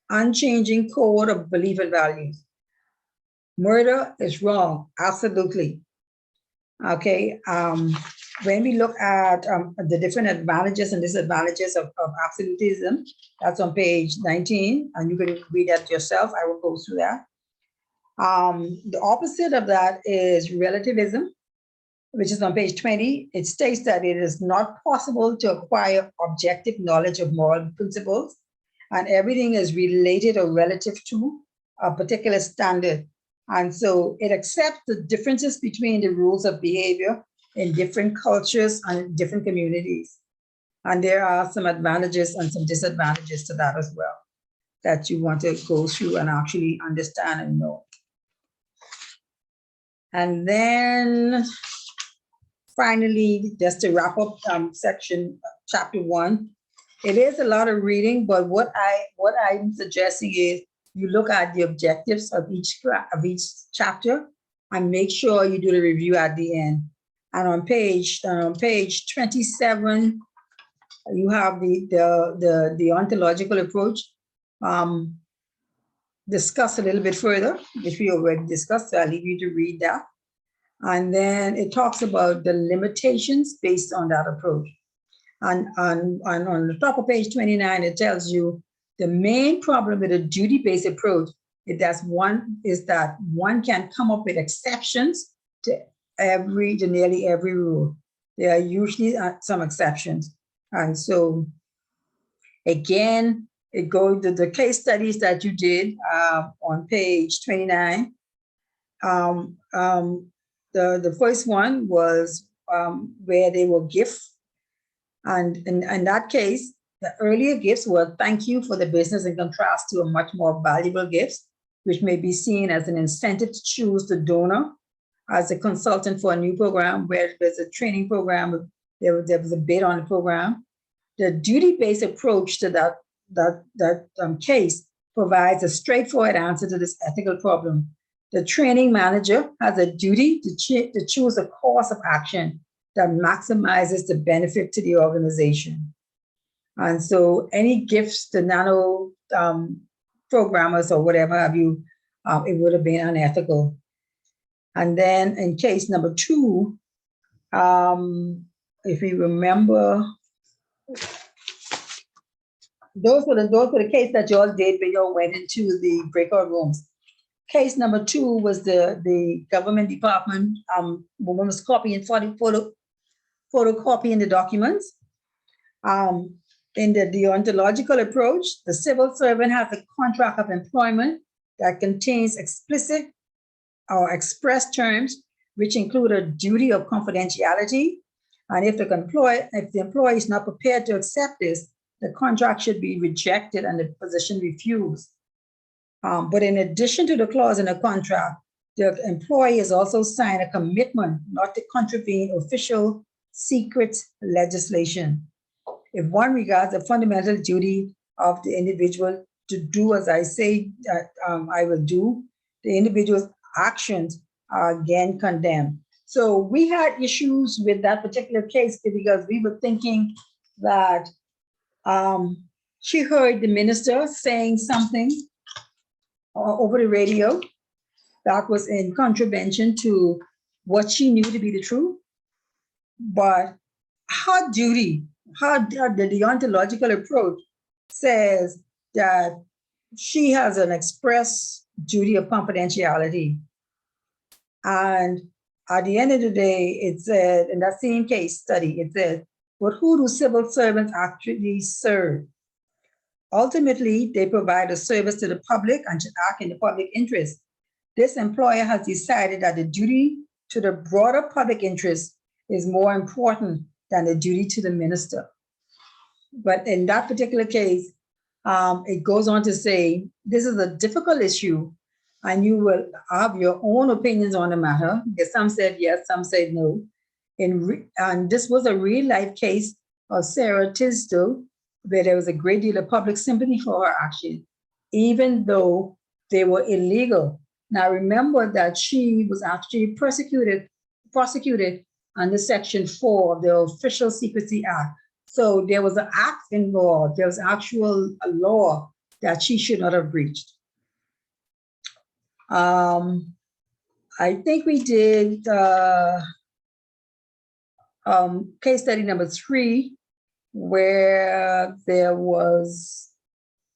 unchanging code of belief and values. Murder is wrong, absolutely. Okay, when we look at the different advantages and disadvantages of absolutism, that's on page 19, and you can read that yourself. I will go through that. The opposite of that is relativism, which is on page 20. It states that it is not possible to acquire objective knowledge of moral principles, and everything is related or relative to a particular standard. And so it accepts the differences between the rules of behavior in different cultures and different communities. And there are some advantages and some disadvantages to that as well that you want to go through and actually understand and know. And then finally, just to wrap up chapter 1, it is a lot of reading, but what I'm suggesting is you look at the objectives of each chapter and make sure you do the review at the end. And on page 27, you have the ontological approach discussed a little bit further, which we already discussed, so I'll leave you to read that. And then it talks about the limitations based on that approach. And on the top of page 29, it tells you the main problem with a duty-based approach is that one can come up with exceptions to nearly every rule. There are usually some exceptions. And so again, it goes to the case studies that you did on page 29. The first one was where they were gifts. And in that case, the earlier gifts were thank you for the business in contrast to a much more valuable gifts, which may be seen as an incentive to choose the donor as a consultant for a new program where there's a training program, there was a bid on the program. the duty-based approach to that case provides a straightforward answer to this ethical problem. The training manager has a duty to choose a course of action that maximizes the benefit to the organization. And so any gifts to nano programmers or whatever have you, it would have been unethical. And then in case number 2, if we remember, those were the case that you all did when you all went into the breakout rooms. Case number 2 was the government department, woman was copying photocopying the documents. In the ontological approach, the civil servant has a contract of employment that contains explicit or express terms, which include a duty of confidentiality. And if the employee is not prepared to accept this, the contract should be rejected and the position refused. But in addition to the clause in the contract, the employee has also signed a commitment not to contravene official secret legislation. If one regards the fundamental duty of the individual to do as I say that I will do, the individual's actions are again condemned. So we had issues with that particular case because we were thinking that she heard the minister saying something over the radio that was in contravention to what she knew to be the truth. But her duty, the ontological approach says that she has an express duty of confidentiality. And at the end of the day, it said, in that same case study, it said, but who do civil servants actually serve? Ultimately, they provide a service to the public and should act in the public interest. This employer has decided that the duty to the broader public interest is more important than the duty to the minister. But in that particular case, it goes on to say, this is a difficult issue and you will have your own opinions on the matter. Because some said yes, some said no. And this was a real life case of Sarah Tisdale, where there was a great deal of public sympathy for her action, even though they were illegal. Now remember that she was actually prosecuted under Section 4 of the Official Secrecy Act. So there was an act involved, there was actual law that she should not have breached. I think we did case study number 3, where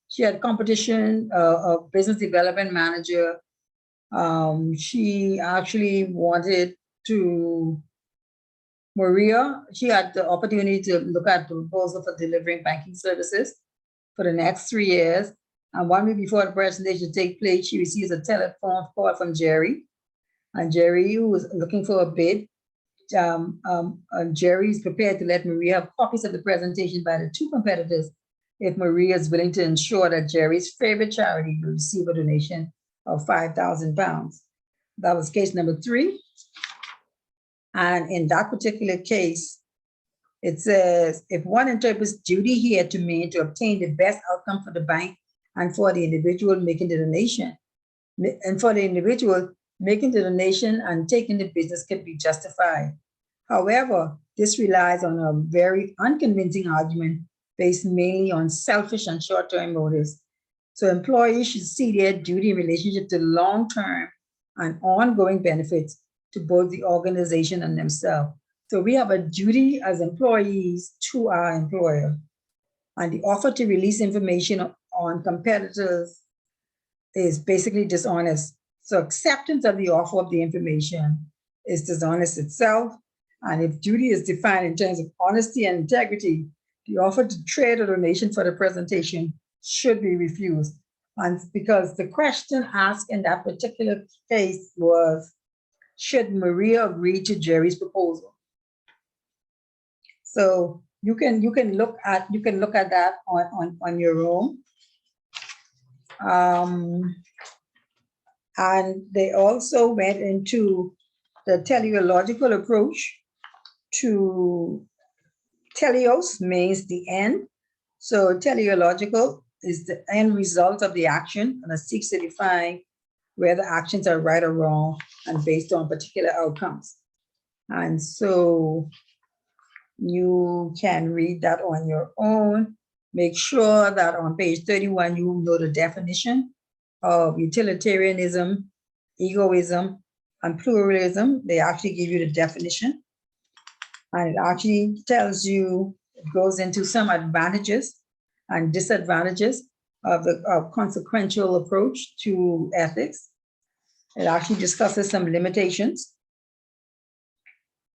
she had competition, a business development manager. She actually wanted to, Maria, she had the opportunity to look at the proposal for delivering banking services for the next 3 years. And 1 week before the presentation take place, she receives a telephone call from Jerry. And Jerry, who was looking for a bid, Jerry is prepared to let Maria have copies of the presentation by the 2 competitors if Maria is willing to ensure that Jerry's favorite charity will receive a donation of £5,000. That was case number 3. And in that particular case, it says, if one interprets duty here to mean to obtain the best outcome for the bank and for the individual making the donation, and for the individual making the donation and taking the business can be justified. However, this relies on a very unconvincing argument based mainly on selfish and short-term motives. So employees should see their duty in relationship to long-term and ongoing benefits to both the organization and themselves. So we have a duty as employees to our employer, and the offer to release information on competitors is basically dishonest. So acceptance of the offer of the information is dishonest itself. And if duty is defined in terms of honesty and integrity, the offer to trade a donation for the presentation should be refused. And because the question asked in that particular case was, should Maria agree to Jerry's proposal? So you can look at that on your own. And they also went into the teleological approach to Teleos means the end. So teleological is the end result of the action, and it seeks to define whether actions are right or wrong and based on particular outcomes. And so you can read that on your own. Make sure that on page 31, you know the definition of utilitarianism, egoism, and pluralism. They actually give you the definition. And it actually tells you, it goes into some advantages and disadvantages of the consequential approach to ethics. It actually discusses some limitations.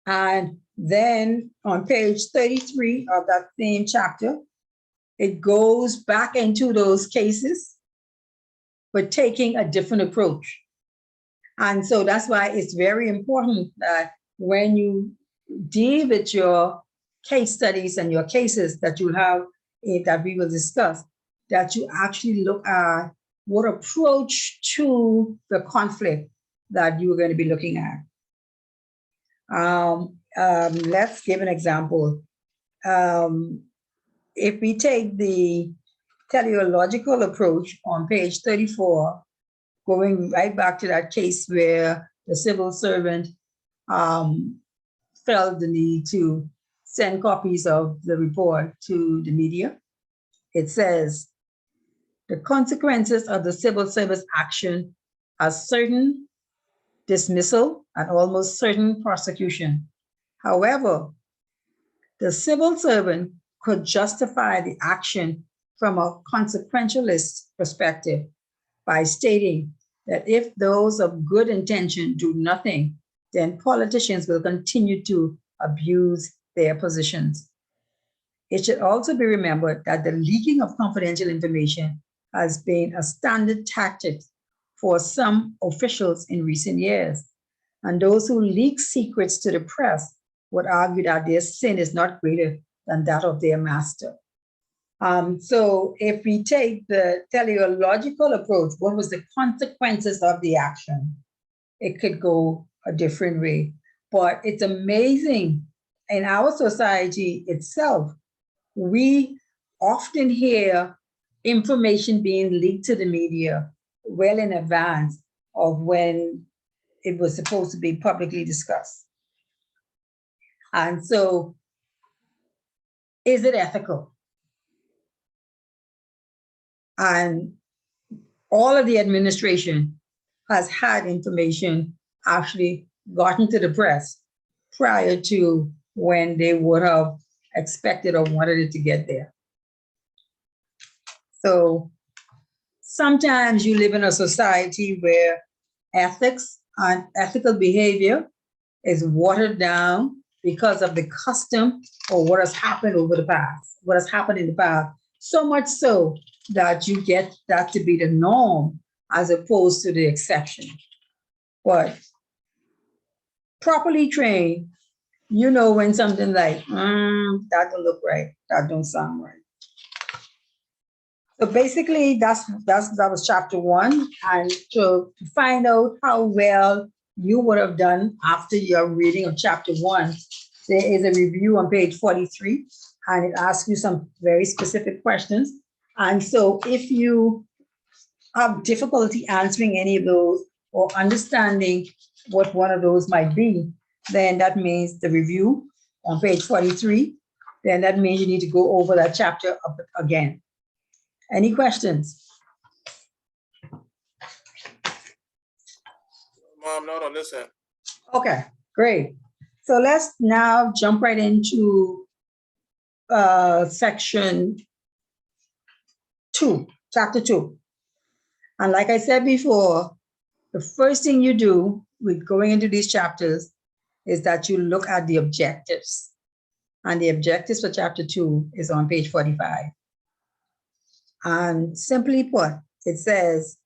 And then on page 33 of that same chapter, it goes back into those cases, but taking a different approach. And so that's why it's very important that when you deal with your case studies and your cases that you have, that we will discuss, that you actually look at what approach to the conflict that you are going to be looking at. Let's give an example. If we take the teleological approach on page 34, going right back to that case where the civil servant felt the need to send copies of the report to the media, it says, the consequences of the civil service action are certain dismissal and almost certain prosecution. However, the civil servant could justify the action from a consequentialist perspective by stating that if those of good intention do nothing, then politicians will continue to abuse their positions. It should also be remembered that the leaking of confidential information has been a standard tactic for some officials in recent years. And those who leak secrets to the press would argue that their sin is not greater than that of their master. So if we take the teleological approach, what was the consequences of the action? It could go a different way. But it's amazing in our society itself, we often hear information being leaked to the media well in advance of when it was supposed to be publicly discussed. And so, is it ethical? And all of the administration has had information actually gotten to the press prior to when they would have expected or wanted it to get there. So sometimes you live in a society where ethics and ethical behavior is watered down because of the custom or what has happened over the past, what has happened in the past, so much so that you get that to be the norm as opposed to the exception. But properly trained, you know when something like, that don't look right, that don't sound right. So basically, that was chapter 1. And to find out how well you would have done after your reading of chapter 1, there is a review on page 43, and it asks you some very specific questions. And so if you have difficulty answering any of those or understanding what one of those might be, then that means the review on page 43, then that means you need to go over that chapter again. Any questions?
Mom, not on this end.
Okay, great. So let's now jump right into section 2, chapter 2. And like I said before, the first thing you do with going into these chapters is that you look at the objectives. And the objectives for chapter 2 is on page 45. And simply put, it says,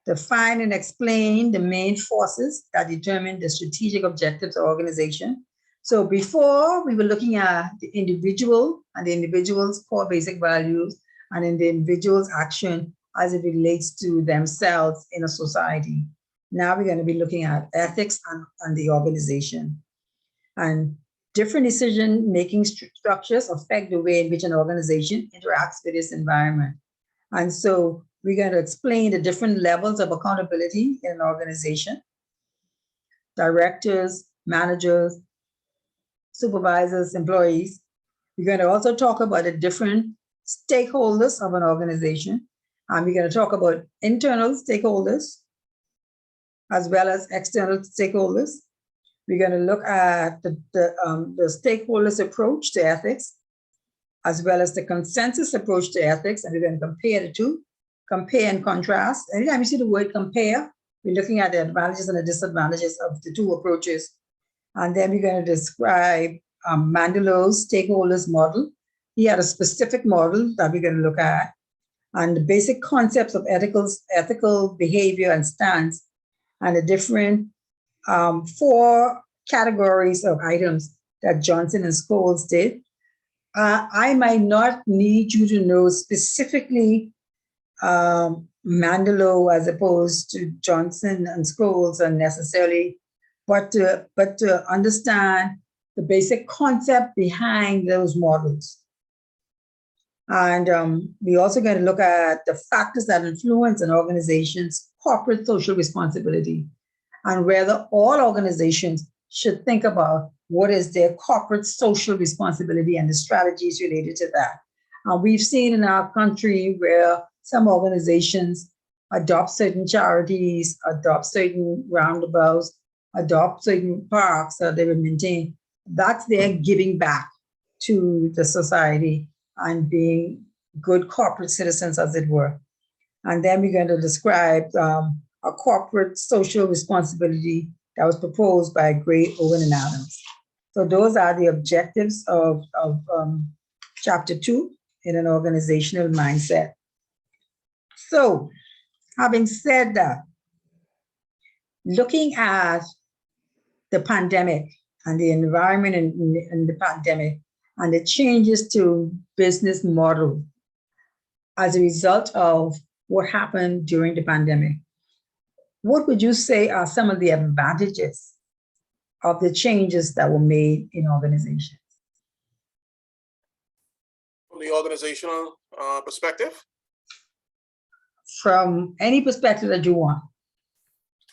define and explain the main forces that determine the strategic objectives of organization. So before, we were looking at the individual and the individual's core basic values and in the individual's action as it relates to themselves in a society. Now we're going to be looking at ethics and the organization. And different decision-making structures affect the way in which an organization interacts with its environment. And so we're going to explain the different levels of accountability in an organization: directors, managers, supervisors, employees. We're going to also talk about the different stakeholders of an organization. And we're going to talk about internal stakeholders as well as external stakeholders. We're going to look at the stakeholders' approach to ethics, as well as the consensus approach to ethics, and we're going to compare the two, compare and contrast. Anytime you see the word compare, we're looking at the advantages and the disadvantages of the two approaches. And then we're going to describe Mandelow's stakeholders model. He had a specific model that we're going to look at, and the basic concepts of ethical behavior and stance, and the different 4 categories of items that Johnson and Scholes did. I might not need you to know specifically Mandelow as opposed to Johnson and Scholes unnecessarily, but to understand the basic concept behind those models. And we're also going to look at the factors that influence an organization's corporate social responsibility, and whether all organizations should think about what is their corporate social responsibility and the strategies related to that. We've seen in our country where some organizations adopt certain charities, adopt certain roundabouts, adopt certain parks that they will maintain. That's their giving back to the society and being good corporate citizens, as it were. And then we're going to describe a corporate social responsibility that was proposed by Gray, Owen, and Adams. So those are the objectives of chapter 2 in an organizational mindset. So having said that, looking at the pandemic and the environment in the pandemic and the changes to business model as a result of what happened during the pandemic, what would you say are some of the advantages of the changes that were made in organizations?
From the organizational perspective?
From any perspective that you want.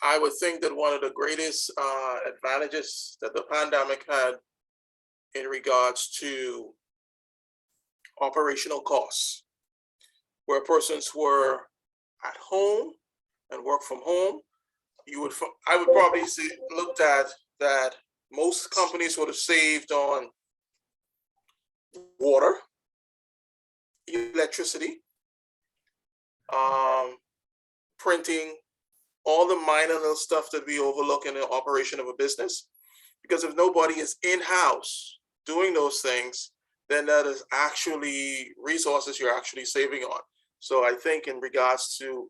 I would think that one of the greatest advantages that the pandemic had in regards to operational costs, where persons were at home and work from home, I would probably looked at that most companies would have saved on water, electricity, printing, all the minor little stuff that we overlook in the operation of a business. Because if nobody is in-house doing those things, then that is actually resources you're actually saving on. So I think in regards to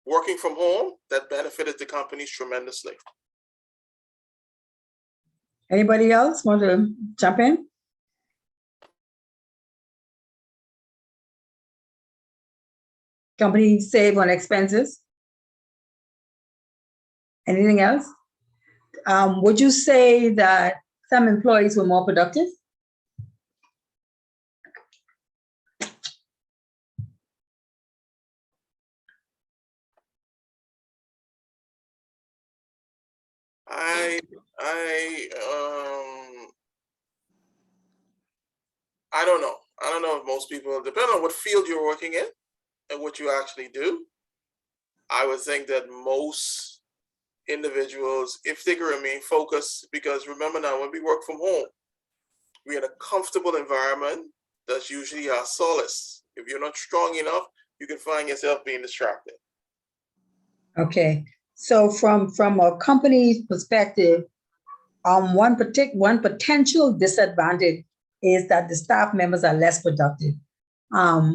working from home, that benefited the companies tremendously.
Anybody else want to jump in? Companies save on expenses? Anything else? Would you say that some employees were more productive?
I don't know. I don't know if most people, depending on what field you're working in and what you actually do, I would think that most individuals, if they can remain focused, because remember now, when we work from home, we're in a comfortable environment. That's usually our solace. If you're not strong enough, you can find yourself being distracted.
Okay, so from a company's perspective, one potential disadvantage is that the staff members are less productive. You're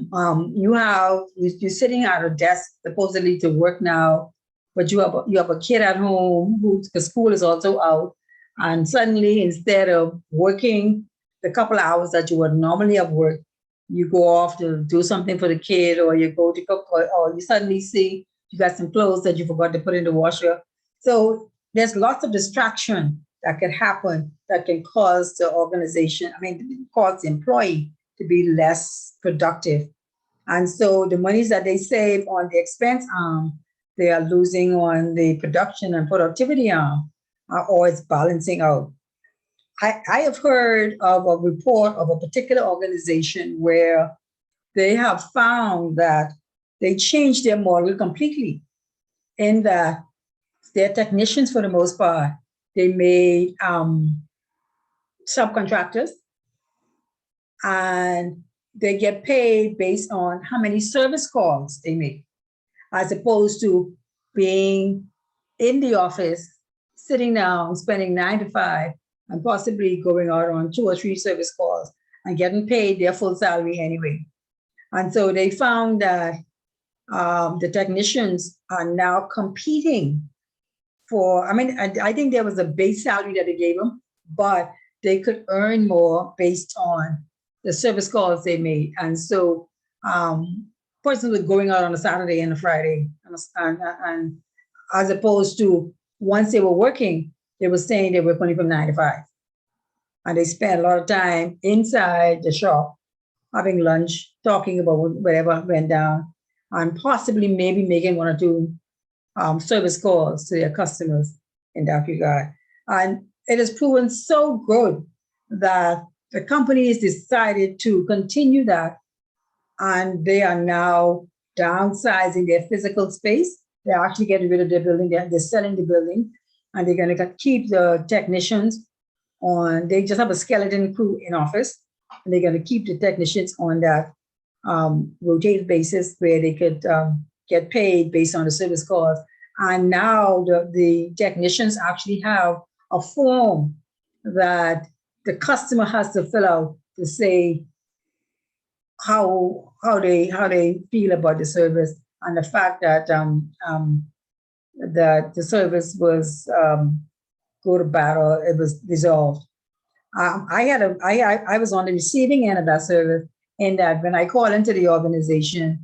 sitting at a desk supposedly to work now, but you have a kid at home because school is also out, and suddenly instead of working the couple of hours that you would normally have worked, you go off to do something for the kid, or you go to cook, or you suddenly see you got some clothes that you forgot to put in the washer. So there's lots of distraction that could happen that can cause the organization, cause the employee to be less productive. And so the monies that they save on the expense arm, they are losing on the production and productivity arm, or it's balancing out. I have heard of a report of a particular organization where they have found that they changed their model completely, in that their technicians, for the most part, they made subcontractors, and they get paid based on how many service calls they make, as opposed to being in the office, sitting down, spending 9 to 5, and possibly going out on 2 or 3 service calls and getting paid their full salary anyway. And so they found that the technicians are now competing for, I think there was a base salary that they gave them, but they could earn more based on the service calls they made. And so persons were going out on a Saturday and a Friday, and as opposed to once they were working, they were saying they were only from 9 to 5. And they spent a lot of time inside the shop, having lunch, talking about whatever went down, and possibly maybe making 1 or 2 service calls to their customers in that regard. And it has proven so good that the companies decided to continue that, and they are now downsizing their physical space. They're actually getting rid of their building. They're selling the building, and they're going to keep the technicians on. They just have a skeleton crew in office, and they're going to keep the technicians on that rotated basis where they could get paid based on the service calls. And now the technicians actually have a form that the customer has to fill out to say how they feel about the service, and the fact that that the service was good or bad, or it was dissolved. I was on the receiving end of that service, in that when I called into the organization,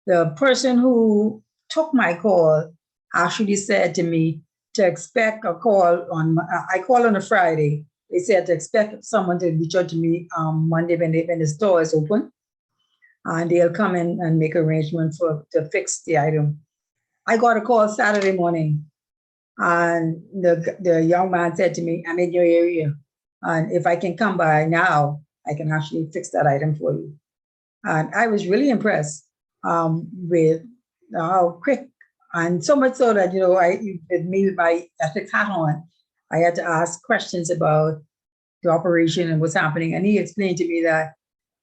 the person who took my call actually said to me to expect a call on, I called on a Friday. They said to expect someone to reach out to me Monday when the store is open, and they'll come in and make arrangements to fix the item. I got a call Saturday morning, and the young man said to me, I'm in your area, and if I can come by now, I can actually fix that item for you. And I was really impressed with how quick, and so much so that, with my ethics hat on, I had to ask questions about the operation and what's happening. And he explained to me that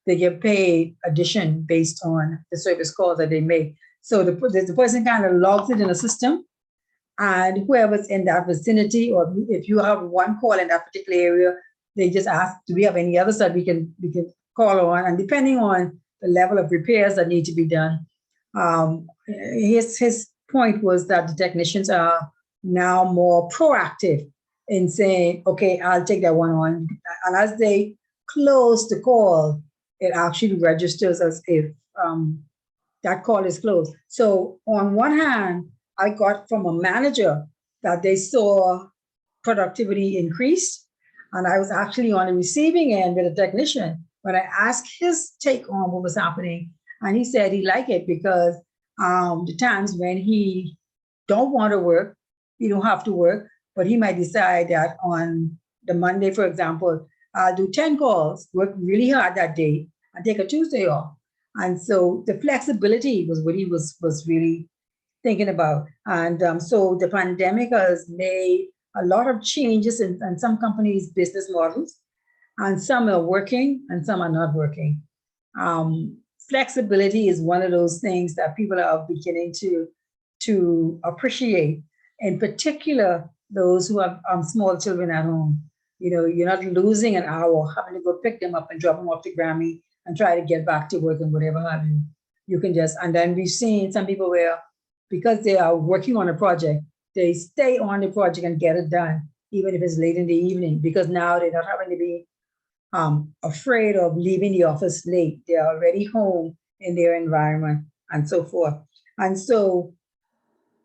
they get paid addition based on the service calls that they make. So the person kind of logs it in a system, and whoever's in that vicinity, or if you have one call in that particular area, they just ask, do we have any others that we can call on? And depending on the level of repairs that need to be done, his point was that the technicians are now more proactive in saying, okay, I'll take that one on. And as they close the call, it actually registers as if that call is closed. So on one hand, I got from a manager that they saw productivity increase, and I was actually on the receiving end with a technician when I asked his take on what was happening. And he said he liked it because the times when he don't want to work, he don't have to work, but he might decide that on the Monday, for example, I'll do 10 calls, work really hard that day, and take a Tuesday off. And so the flexibility was what he was really thinking about. And so the pandemic has made a lot of changes in some companies' business models, and some are working and some are not working. Flexibility is one of those things that people are beginning to appreciate, in particular those who have small children at home. You're not losing an hour having to go pick them up and drop them off to Grammy and try to get back to work and whatever have you. You can just, and then we've seen some people where, because they are working on a project, they stay on the project and get it done, even if it's late in the evening, because now they're not having to be afraid of leaving the office late. They're already home in their environment and so forth. And so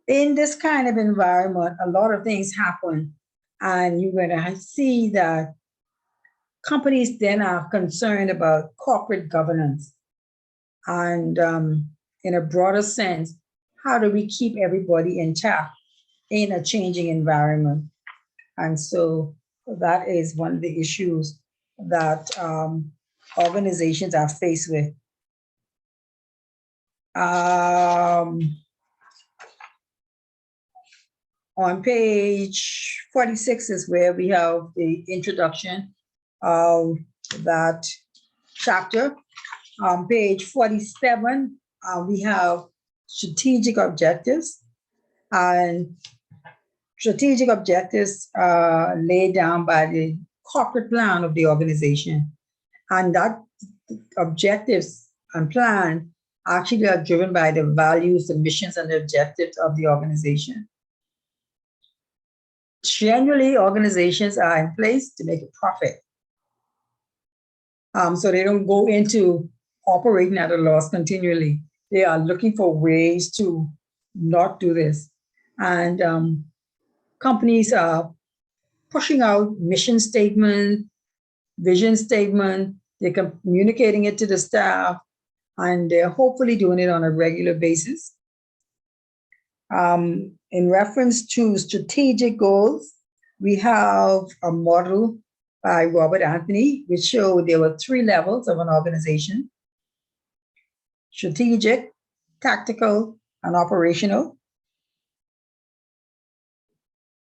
in this kind of environment, a lot of things happen And you're going to see that companies then are concerned about corporate governance. And in a broader sense, how do we keep everybody intact in a changing environment? And so that is one of the issues that organizations are faced with. On page 46 is where we have the introduction of that chapter. On page 47, we have strategic objectives. And strategic objectives laid down by the corporate plan of the organization. And that objectives and plan actually are driven by the values, the missions, and the objectives of the organization. Generally, organizations are in place to make a profit. So they don't go into operating at a loss continually. They are looking for ways to not do this. And companies are pushing out mission statement, vision statement, they're communicating it to the staff, and they're hopefully doing it on a regular basis. In reference to strategic goals, we have a model by Robert Anthony, which showed there were 3 levels of an organization: strategic, tactical, and operational.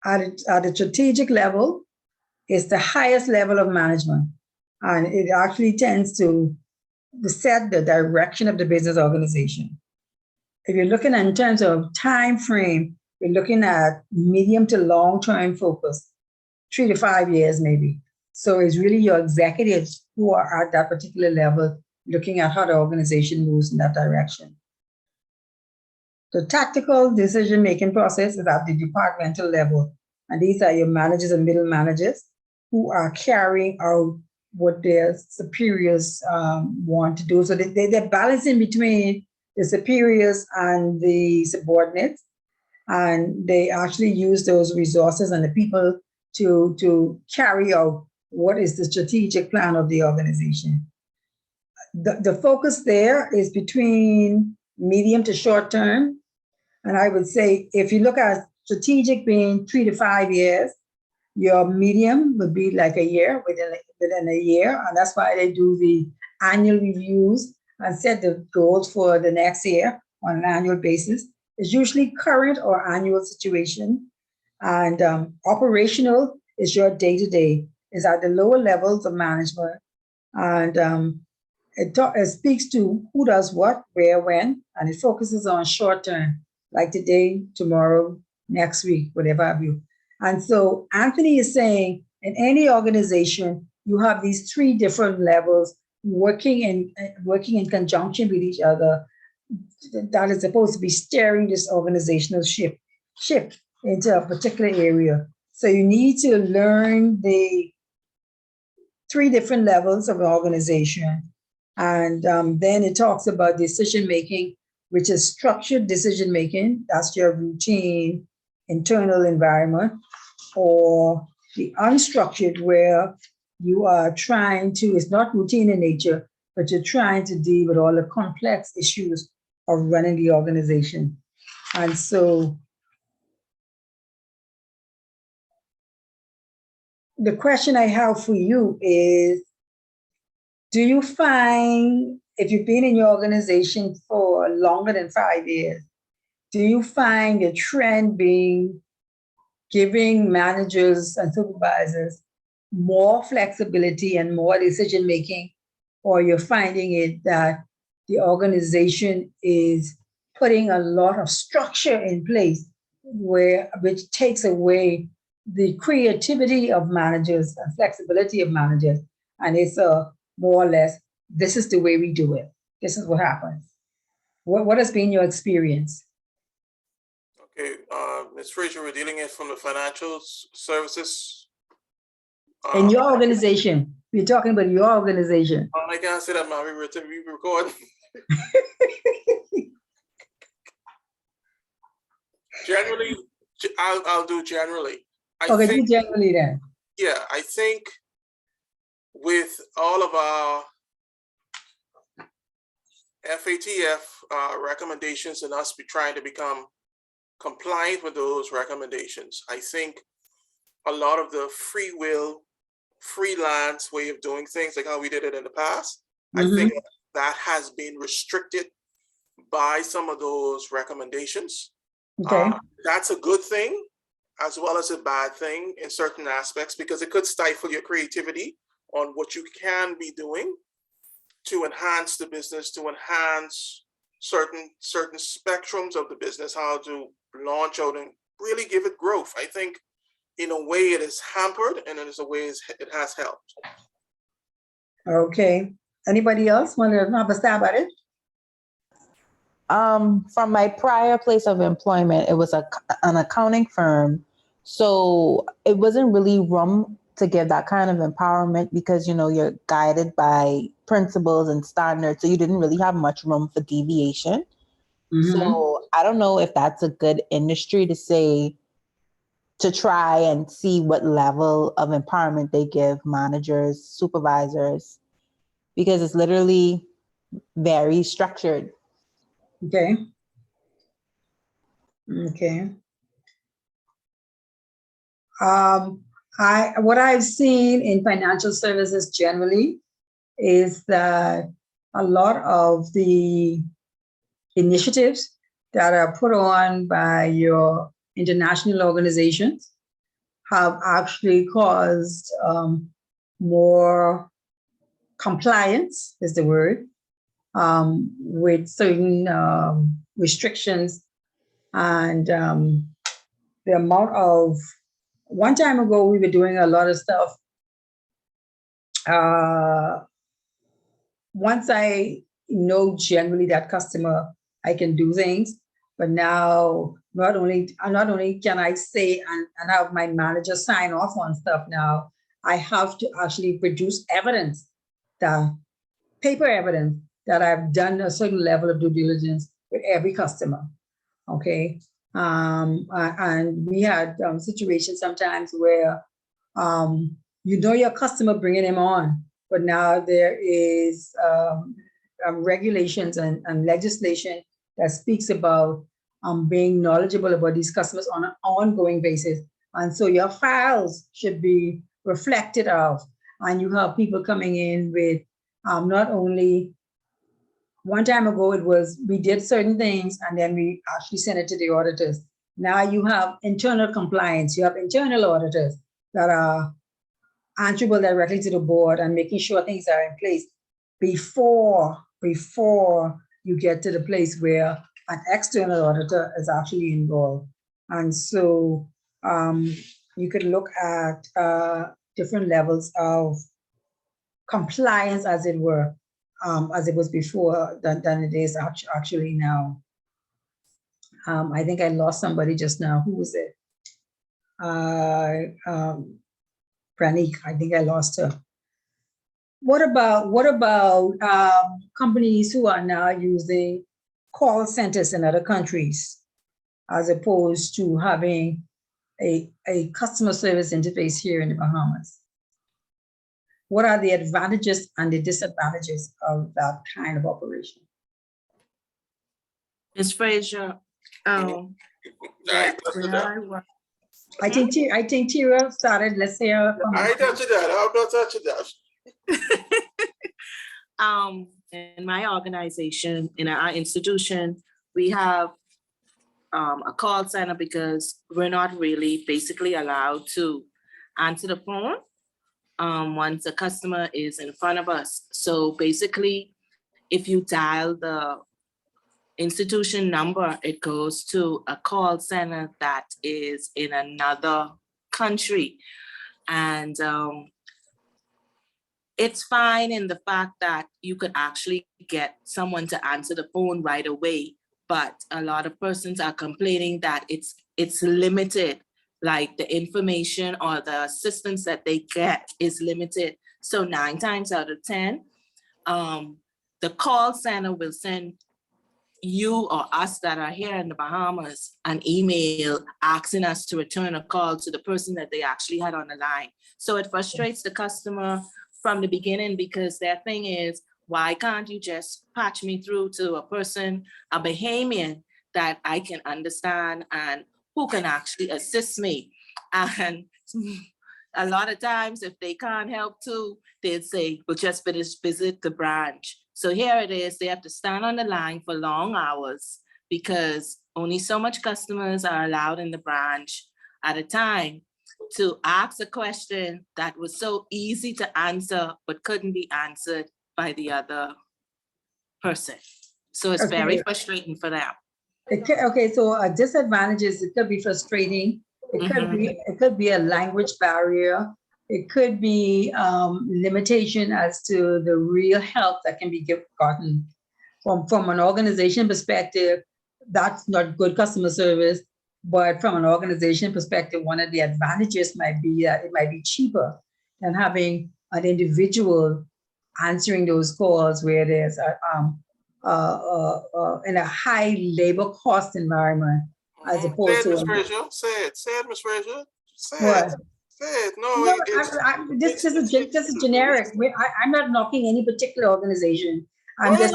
At the strategic level, it's the highest level of management, and it actually tends to set the direction of the business organization. If you're looking at in terms of time frame, we're looking at medium to long-term focus, 3 to 5 years maybe. So it's really your executives who are at that particular level looking at how the organization moves in that direction. The tactical decision-making process is at the departmental level. And these are your managers and middle managers who are carrying out what their superiors want to do. So they're balancing between the superiors and the subordinates. And they actually use those resources and the people to carry out what is the strategic plan of the organization. The focus there is between medium to short term. And I would say if you look at strategic being 3 to 5 years, your medium would be like a year, within a year. And that's why they do the annual reviews and set the goals for the next year on an annual basis. It's usually current or annual situation. And operational is your day-to-day. It's at the lower levels of management. And it speaks to who does what, where, when, and it focuses on short term, like today, tomorrow, next week, whatever have you. And so Anthony is saying in any organization, you have these 3 different levels working in conjunction with each other that is supposed to be steering this organizational ship into a particular area. So you need to learn the 3 different levels of an organization. And then it talks about decision-making, which is structured decision-making. That's your routine internal environment, or the unstructured, where you are trying to, it's not routine in nature, but you're trying to deal with all the complex issues of running the organization. And so the question I have for you is, do you find, if you've been in your organization for longer than 5 years, do you find a trend being giving managers and supervisors more flexibility and more decision-making, or you're finding it that the organization is putting a lot of structure in place which takes away the creativity of managers and flexibility of managers, and it's more or less, this is the way we do it. This is what happens. What has been your experience?
Okay, Ms. Fraser, we're dealing it from the financial services.
In your organization, we're talking about your organization.
I can't say that, man. We record. Generally, I'll do generally.
Okay,
think,
generally then.
yeah, I think with all of our FATF recommendations and us trying to become compliant with those recommendations, I think a lot of the free will, freelance way of doing things, like how we did it in the past, I think that has been restricted by some of those recommendations.
Okay.
That's a good thing as well as a bad thing in certain aspects, because it could stifle your creativity on what you can be doing to enhance the business, to enhance certain spectrums of the business, how to launch out and really give it growth. I think in a way it is hampered, and in a way it has helped.
Okay. Anybody else want to have a stab at it?
From my prior place of employment, it was an accounting firm. So it wasn't really room to give that kind of empowerment because, you're guided by principles and standards. So you didn't really have much room for deviation. So I don't know if that's a good industry to try and see what level of empowerment they give managers, supervisors, because it's literally very structured.
Okay. Okay. What I've seen in financial services generally is that a lot of the initiatives that are put on by your international organizations have actually caused more compliance, is the word, with certain restrictions. And the amount of, one time ago, we were doing a lot of stuff. Once I know generally that customer, I can do things. But now, not only can I say and have my manager sign off on stuff now, I have to actually produce evidence, the paper evidence that I've done a certain level of due diligence with every customer. Okay. And we had situations sometimes where your customer bringing him on, but now there is regulations and legislation that speaks about being knowledgeable about these customers on an ongoing basis. And so your files should be reflected of, and you have people coming in with not only, one time ago it was, we did certain things and then we actually sent it to the auditors. Now you have internal compliance, you have internal auditors that are answerable directly to the board and making sure things are in place before you get to the place where an external auditor is actually involved. And so you could look at different levels of compliance, as it were, as it was before than it is actually now. I think I lost somebody just now. Who was it? Pranik, I think I lost her. What about companies who are now using call centers in other countries as opposed to having a customer service interface here in the Bahamas? What are the advantages and the disadvantages of that kind of operation?
Ms. Frazier,
I
think Tira started, let's say,
ain't touching that. I'm not touching that.
In my organization, in our institution, we have a call center because we're not really basically allowed to answer the phone once a customer is in front of us. So basically, if you dial the institution number, it goes to a call center that is in another country. And it's fine in the fact that you could actually get someone to answer the phone right away, but a lot of persons are complaining that it's limited, like the information or the assistance that they get is limited. So 9 times out of 10, the call center will send you or us that are here in the Bahamas an email asking us to return a call to the person that they actually had on the line. So it frustrates the customer from the beginning, because their thing is, why can't you just patch me through to a person, a Bahamian that I can understand and who can actually assist me? And a lot of times, if they can't help too, they'd say, well, just visit the branch. So here it is, they have to stand on the line for long hours because only so much customers are allowed in the branch at a time to ask a question that was so easy to answer, but couldn't be answered by the other person. So it's very frustrating for them.
Okay, so disadvantages, it could be frustrating. It could be a language barrier. It could be limitation as to the real help that can be gotten from an organization perspective. That's not good customer service, but from an organization perspective, one of the advantages might be that it might be cheaper than having an individual answering those calls where there's in a high labor cost environment, as opposed to.
Say it, Ms. Frazier. Say
what?
it. Say it. No,
No, this is generic. I'm not knocking any particular organization. I'm just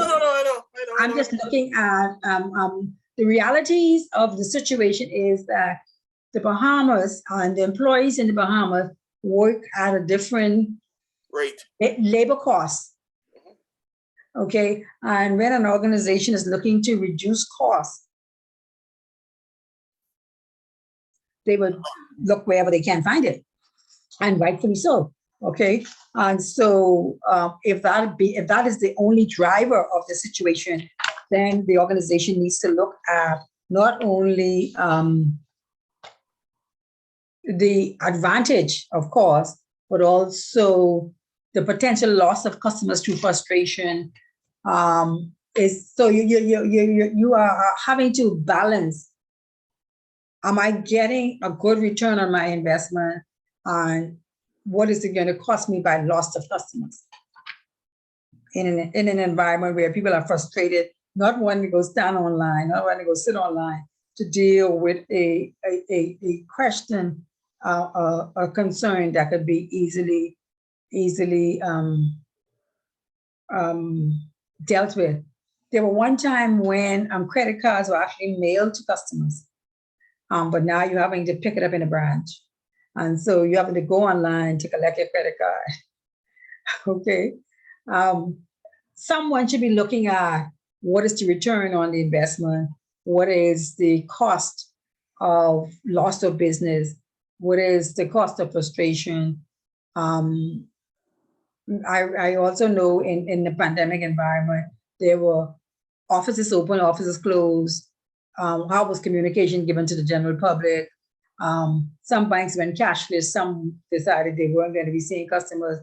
looking at the realities of the situation is that the Bahamas and the employees in the Bahamas work at a different
rate,
labor costs. Okay, and when an organization is looking to reduce costs, they would look wherever they can find it, and rightfully so. Okay, and so if that is the only driver of the situation, then the organization needs to look at not only the advantage, of course, but also the potential loss of customers through frustration. Is so you are having to balance. Am I getting a good return on my investment? And what is it going to cost me by loss of customers? In an environment where people are frustrated, not wanting to go stand online, not wanting to go sit online to deal with a question, a concern that could be easily dealt with. There were one time when credit cards were actually mailed to customers, but now you're having to pick it up in a branch. And so you're having to go online to collect your credit card. Okay. Someone should be looking at what is the return on the investment, what is the cost of loss of business, what is the cost of frustration. I also know in the pandemic environment, there were offices open, offices closed. How was communication given to the general public? Some banks went cashless, some decided they weren't going to be seeing customers.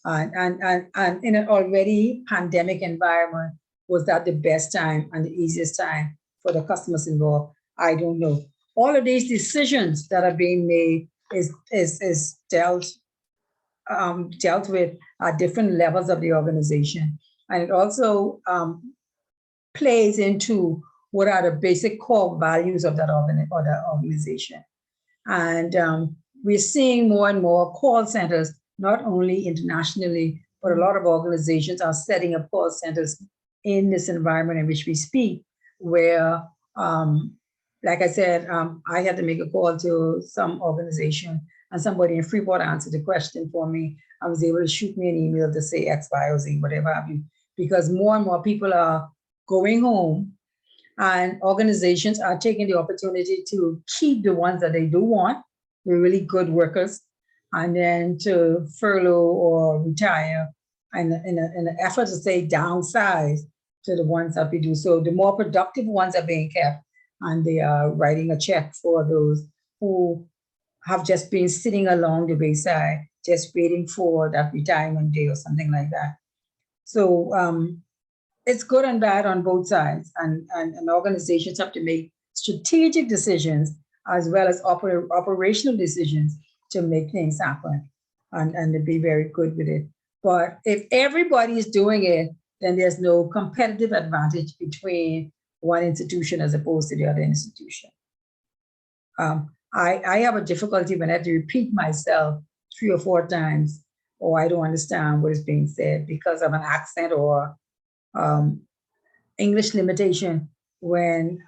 And in an already pandemic environment, was that the best time and the easiest time for the customers involved? I don't know. All of these decisions that are being made is dealt with at different levels of the organization. And it also plays into what are the basic core values of that organization. And we're seeing more and more call centers, not only internationally, but a lot of organizations are setting up call centers in this environment in which we speak, where, like I said, I had to make a call to some organization and somebody in Freeport answered the question for me. I was able to shoot me an email to say X, Y, or Z, whatever have you, because more and more people are going home and organizations are taking the opportunity to keep the ones that they do want, the really good workers, and then to furlough or retire in an effort to say downsize to the ones that we do. So the more productive ones are being kept, and they are writing a check for those who have just been sitting along the wayside, just waiting for that retirement day or something like that. So it's good and bad on both sides, and organizations have to make strategic decisions as well as operational decisions to make things happen and to be very good with it. But if everybody is doing it, then there's no competitive advantage between one institution as opposed to the other institution. I have a difficulty when I have to repeat myself 3 or 4 times, or I don't understand what is being said because of an accent or English limitation, when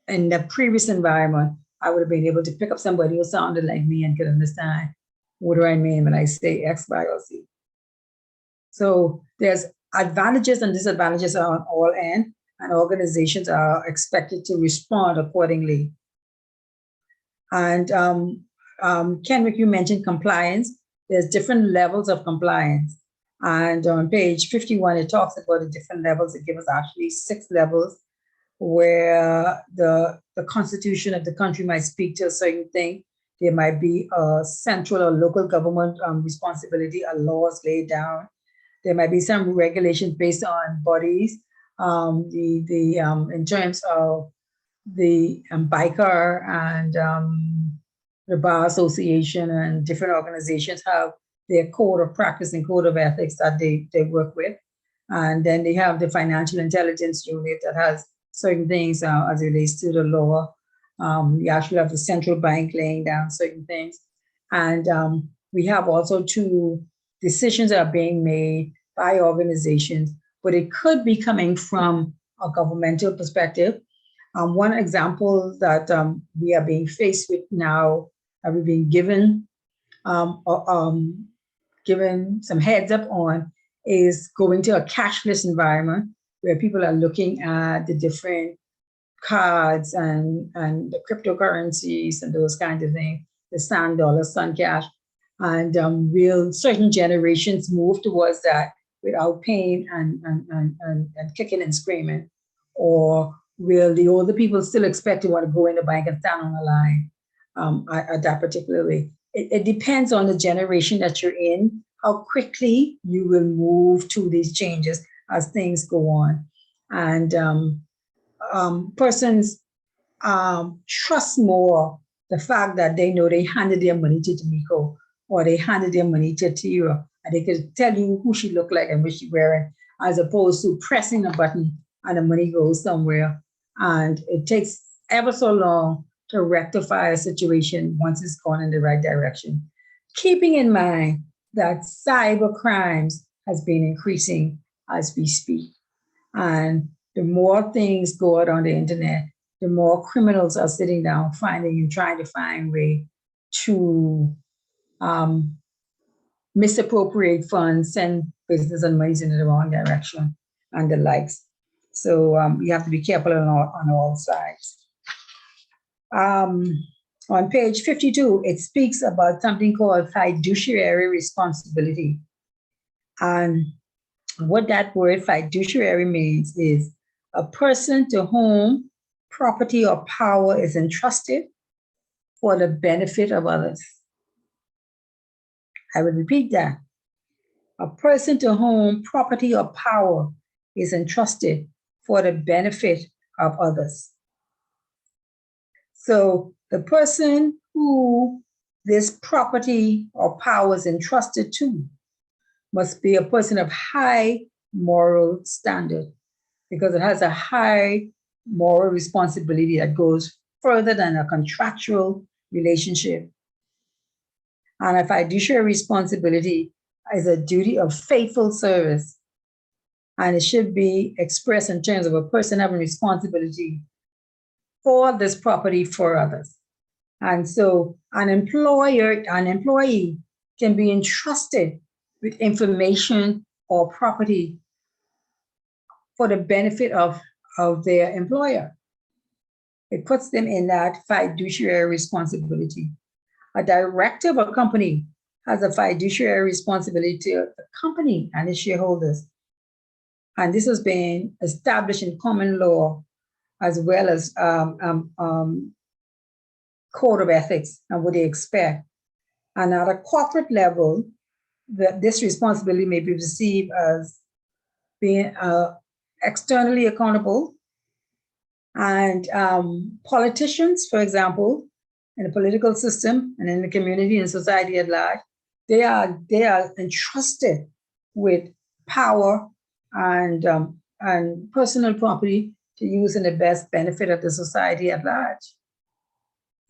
in the previous environment, I would have been able to pick up somebody who sounded like me and could understand what do I mean when I say X, Y, or Z. So there's advantages and disadvantages on all ends, and organizations are expected to respond accordingly. And Kenrick, you mentioned compliance. There's different levels of compliance. And on page 51, it talks about the different levels. It gives us actually 6 levels where the constitution of the country might speak to a certain thing. There might be a central or local government responsibility, a laws laid down. There might be some regulations based on bodies. In terms of the biker and the bar association and different organizations have their code of practice and code of ethics that they work with. And then they have the financial intelligence unit that has certain things as it relates to the law. You actually have the central bank laying down certain things. And we have also 2 decisions that are being made by organizations, but it could be coming from a governmental perspective. One example that we are being faced with now, we've been given some heads up on, is going to a cashless environment where people are looking at the different cards and the cryptocurrencies and those kinds of things, the Sun Dollar, Sun Cash. And will certain generations move towards that without pain and kicking and screaming? Or will the older people still expect to want to go in the bank and stand on the line at that particular way? It depends on the generation that you're in, how quickly you will move to these changes as things go on. And persons trust more the fact that they know they handed their money to Tomiko, or they handed their money to Tira, and they could tell you who she looked like and what she wearing, as opposed to pressing a button and the money goes somewhere. And it takes ever so long to rectify a situation once it's gone in the right direction. Keeping in mind that cyber crimes has been increasing as we speak. And the more things go out on the internet, the more criminals are sitting down finding and trying to find a way to misappropriate funds, send business and monies in the wrong direction, and the likes. So you have to be careful on all sides. On page 52, it speaks about something called fiduciary responsibility. And what that word fiduciary means is a person to whom property or power is entrusted for the benefit of others. I will repeat that. A person to whom property or power is entrusted for the benefit of others. So the person who this property or power is entrusted to must be a person of high moral standard, because it has a high moral responsibility that goes further than a contractual relationship. And a fiduciary responsibility is a duty of faithful service, and it should be expressed in terms of a person having responsibility for this property for others. And so an employee can be entrusted with information or property for the benefit of their employer. It puts them in that fiduciary responsibility. A director of a company has a fiduciary responsibility to the company and its shareholders. And this has been established in common law, as well as code of ethics and what they expect. And at a corporate level, this responsibility may be perceived as being externally accountable. And politicians, for example, in the political system and in the community and society at large, they are entrusted with power and personal property to use in the best benefit of the society at large.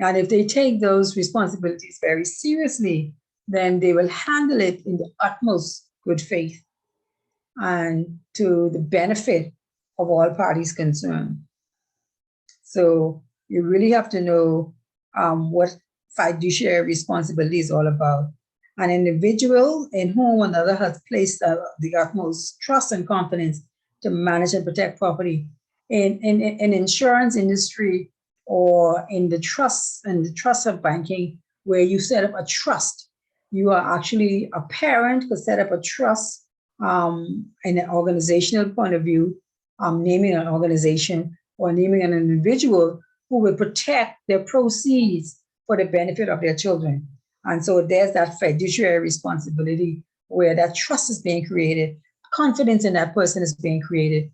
And if they take those responsibilities very seriously, then they will handle it in the utmost good faith and to the benefit of all parties concerned. So you really have to know what fiduciary responsibility is all about. An individual in whom another has placed the utmost trust and confidence to manage and protect property. In insurance industry or in the trust of banking, where you set up a trust, you are actually a parent could set up a trust in an organizational point of view, naming an organization or naming an individual who will protect their proceeds for the benefit of their children. And so there's that fiduciary responsibility where that trust is being created, confidence in that person is being created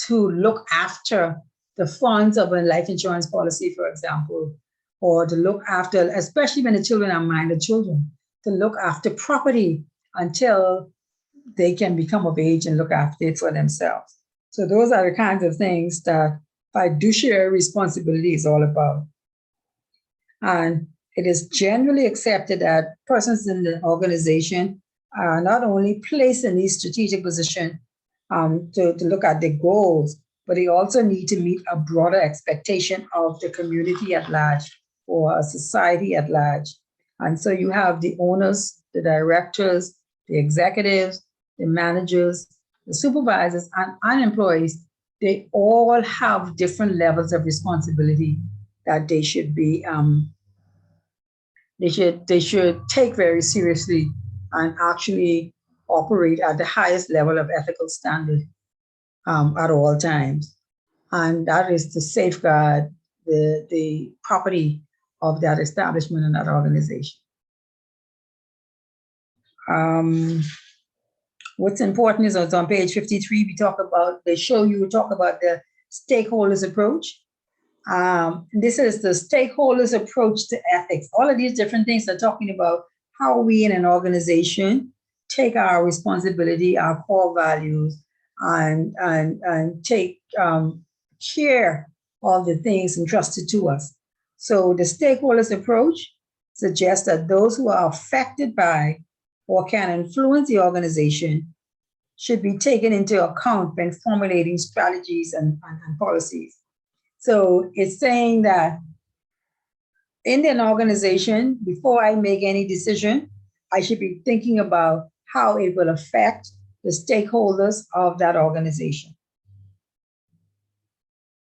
to look after the funds of a life insurance policy, for example, or to look after, especially when the children are minor children, to look after property until they can become of age and look after it for themselves. So those are the kinds of things that fiduciary responsibility is all about. And it is generally accepted that persons in the organization are not only placed in these strategic positions to look at their goals, but they also need to meet a broader expectation of the community at large or a society at large. And so you have the owners, the directors, the executives, the managers, the supervisors, and employees. They all have different levels of responsibility that they should be they should take very seriously and actually operate at the highest level of ethical standard at all times. And that is to safeguard the property of that establishment and that organization. What's important is on page 53, talk about the stakeholders approach. This is the stakeholders approach to ethics. All of these different things are talking about how we in an organization take our responsibility, our core values, and take care of the things entrusted to us. So the stakeholders approach suggests that those who are affected by or can influence the organization should be taken into account when formulating strategies and policies. So it's saying that in an organization, before I make any decision, I should be thinking about how it will affect the stakeholders of that organization.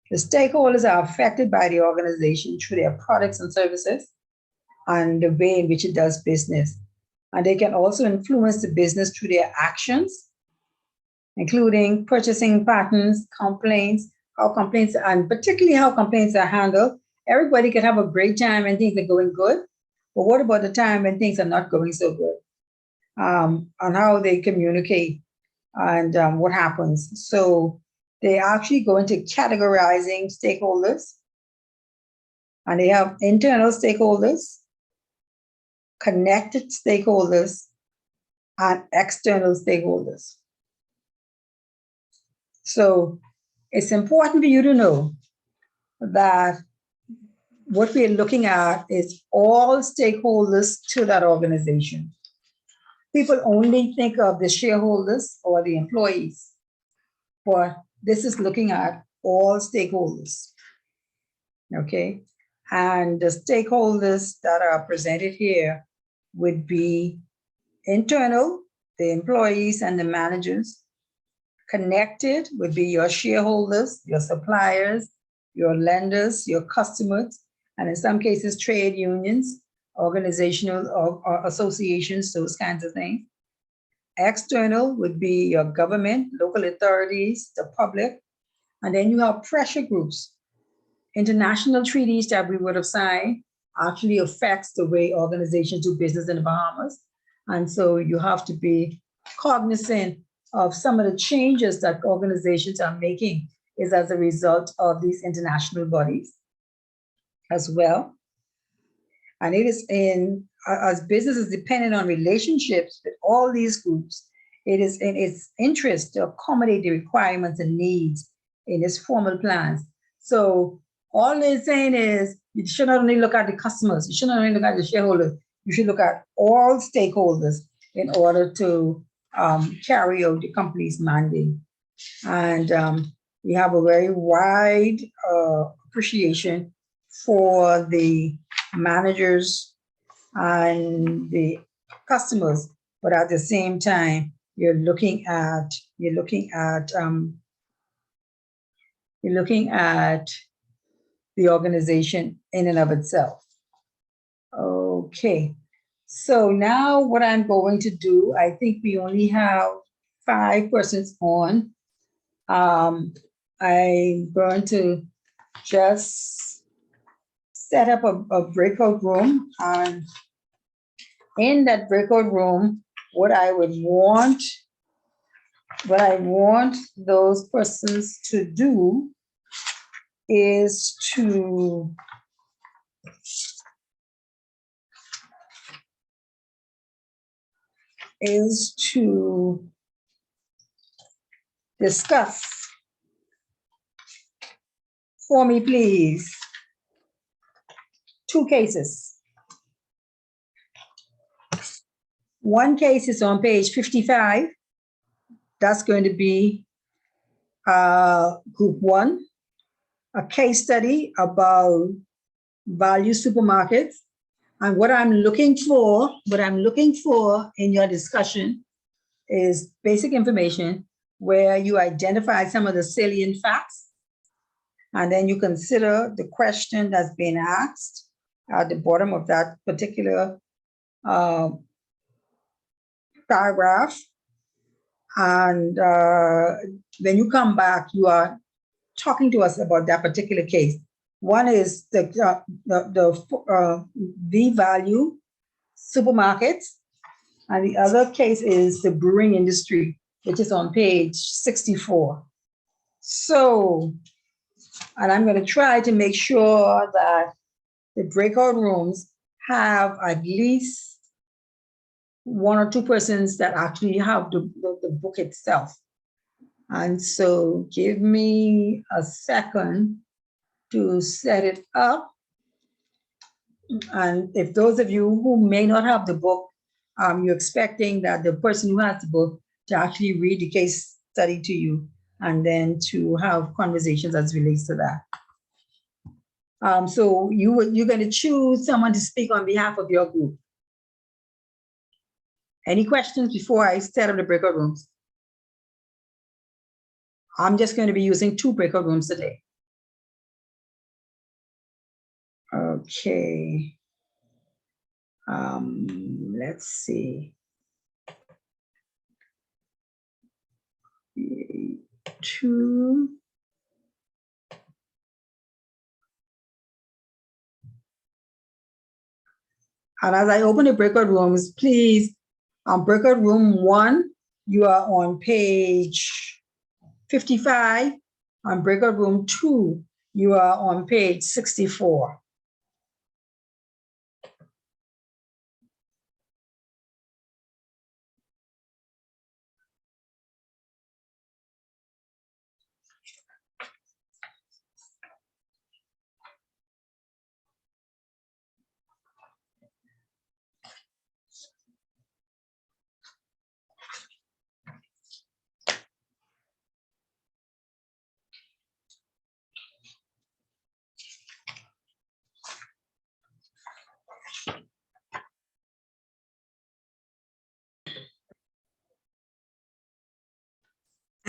The stakeholders are affected by the organization through their products and services and the way in which it does business. And they can also influence the business through their actions, including purchasing patterns, complaints, and particularly how complaints are handled. Everybody can have a great time when things are going good, but what about the time when things are not going so good? And how they communicate and what happens. So they actually go into categorizing stakeholders, and they have internal stakeholders, connected stakeholders, and external stakeholders. So it's important for you to know that what we're looking at is all stakeholders to that organization. People only think of the shareholders or the employees, but this is looking at all stakeholders, okay? And the stakeholders that are presented here would be internal, the employees and the managers. Connected would be your shareholders, your suppliers, your lenders, your customers, and in some cases, trade unions, organizational or associations, those kinds of things. External would be your government, local authorities, the public, and then you have pressure groups. International treaties that we would have signed actually affects the way organizations do business in the Bahamas. And so you have to be cognizant of some of the changes that organizations are making is as a result of these international bodies as well. And it is as business is dependent on relationships with all these groups, it is in its interest to accommodate the requirements and needs in its formal plans. So all they're saying is you should not only look at the customers, you should not only look at the shareholders, you should look at all stakeholders in order to carry out the company's mandate. And we have a very wide appreciation for the managers and the customers, but at the same time, you're looking at the organization in and of itself. Okay, so now what I'm going to do, I think we only have 5 persons on. I'm going to just set up a breakout room, and in that breakout room, what I want those persons to do is to discuss for me, please, 2 cases. One case is on page 55. That's going to be group 1, a case study about value supermarkets. And what I'm looking for in your discussion is basic information where you identify some of the salient facts, and then you consider the question that's being asked at the bottom of that particular paragraph. And when you come back, you are talking to us about that particular case. One is the value supermarkets, and the other case is the brewing industry, which is on page 64. So, and I'm going to try to make sure that the breakout rooms have at least 1 or 2 persons that actually have the book itself. And so give me a second to set it up. And if those of you who may not have the book, you're expecting that the person who has the book to actually read the case study to you, and then to have conversations as relates to that. So you're going to choose someone to speak on behalf of your group. Any questions before I set up the breakout rooms? I'm just going to be using 2 breakout rooms today. Okay. Let's see. 2. And as I open the breakout rooms, please, breakout room 1, you are on page 55. On breakout room 2, you are on page 64.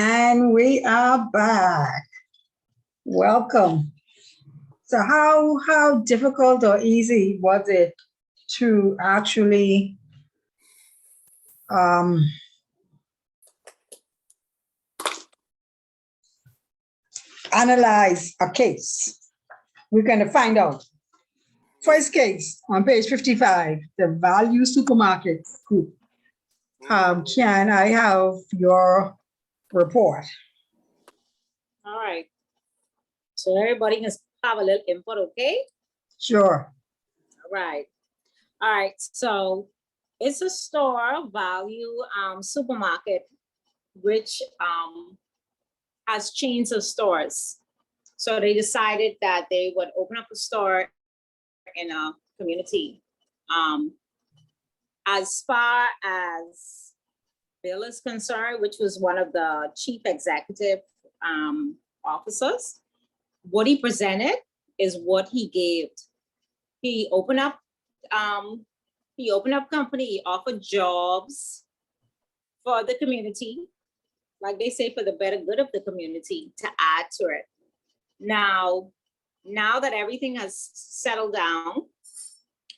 And we are back. Welcome. So how difficult or easy was it to actually analyze a case? We're going to find out. First case on page 55, the value supermarket group. Can I have your report?
All right. So everybody can have a little input, okay?
Sure.
All right. All right. So it's a store value supermarket, which as chains of stores. So they decided that they would open up a store in a community. As far as Bill is concerned, which was one of the chief executive officers, what he presented is what he gave. He opened up company, he offered jobs for the community, like they say, for the better good of the community, to add to it. Now that everything has settled down,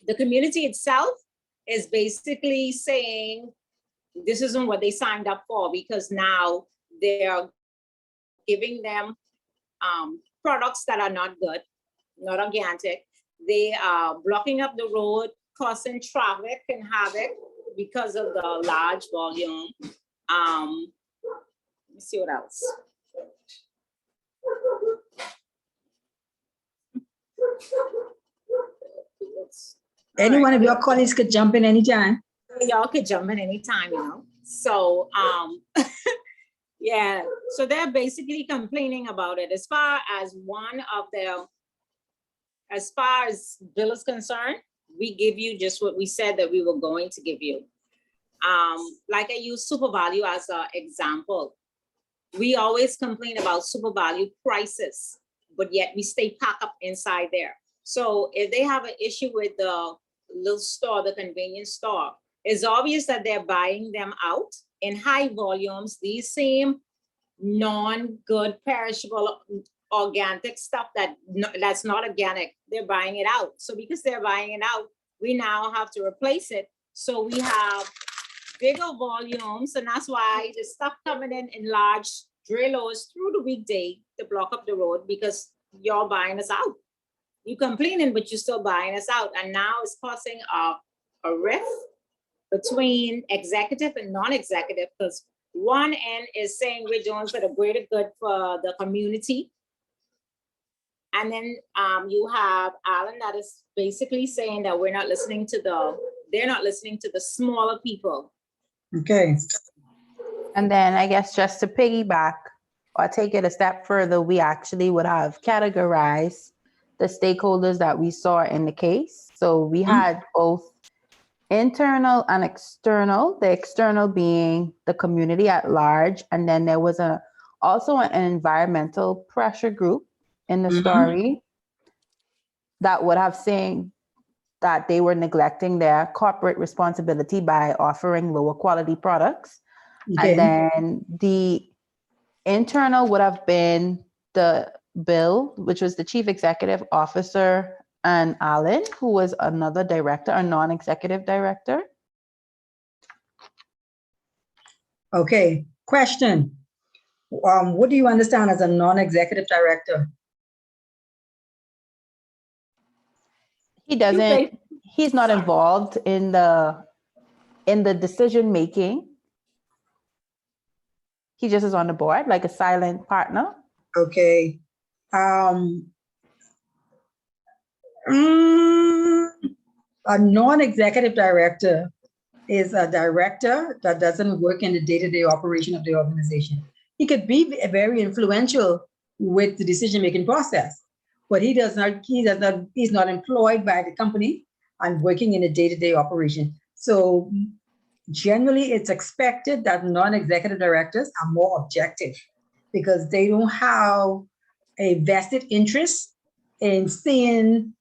the community itself is basically saying this isn't what they signed up for, because now they're giving them products that are not good, not organic. They are blocking up the road, causing traffic and havoc because of the large volume. Let me see what else.
Any one of your colleagues could jump in anytime.
Y'all could jump in anytime, you know. So yeah, so they're basically complaining about it. As far as Bill is concerned, we give you just what we said that we were going to give you. Like I use super value as an example. We always complain about super value prices, but yet we stay packed up inside there. So if they have an issue with the little store, the convenience store, it's obvious that they're buying them out in high volumes. These same non-good, perishable, organic stuff that's not organic, they're buying it out. So because they're buying it out, we now have to replace it. So we have bigger volumes, and that's why the stuff coming in large trailers through the weekday to block up the road, because you're buying us out. You complaining, but you're still buying us out. And now it's causing a rift between executive and non-executive, because one end is saying we're doing for the greater good for the community. And then you have Alan that is basically saying that they're not listening to the smaller people.
Okay.
And then I guess just to piggyback or take it a step further, we actually would have categorized the stakeholders that we saw in the case. So we had both internal and external, the external being the community at large. And then there was also an environmental pressure group in the story that would have saying that they were neglecting their corporate responsibility by offering lower quality products.
Okay.
And then the internal would have been the Bill, which was the chief executive officer, and Alan, who was another director, a non-executive director.
Okay. Question. What do you understand as a non-executive director?
He's not involved in the decision making. He just is on the board, like a silent partner.
Okay. A non-executive director is a director that doesn't work in the day-to-day operation of the organization. He could be very influential with the decision-making process, but he's not employed by the company and working in a day-to-day operation. So generally, it's expected that non-executive directors are more objective because they don't have a vested interest in seeing,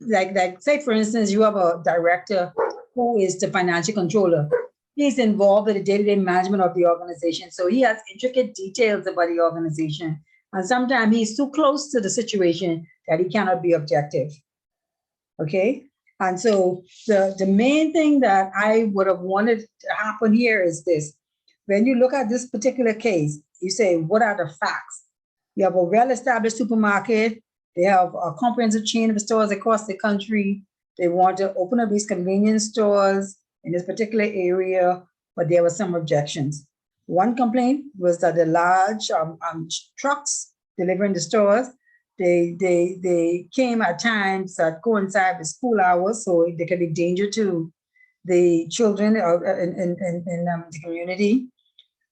like say, for instance, you have a director who is the financial controller. He's involved in the day-to-day management of the organization. So he has intricate details about the organization. And sometimes he's too close to the situation that he cannot be objective. Okay? And so the main thing that I would have wanted to happen here is this. When you look at this particular case, you say, what are the facts? You have a well-established supermarket. They have a comprehensive chain of stores across the country. They want to open up these convenience stores in this particular area, but there were some objections. One complaint was that the large trucks delivering the stores, they came at times that coincide with school hours, so there could be danger to the children in the community.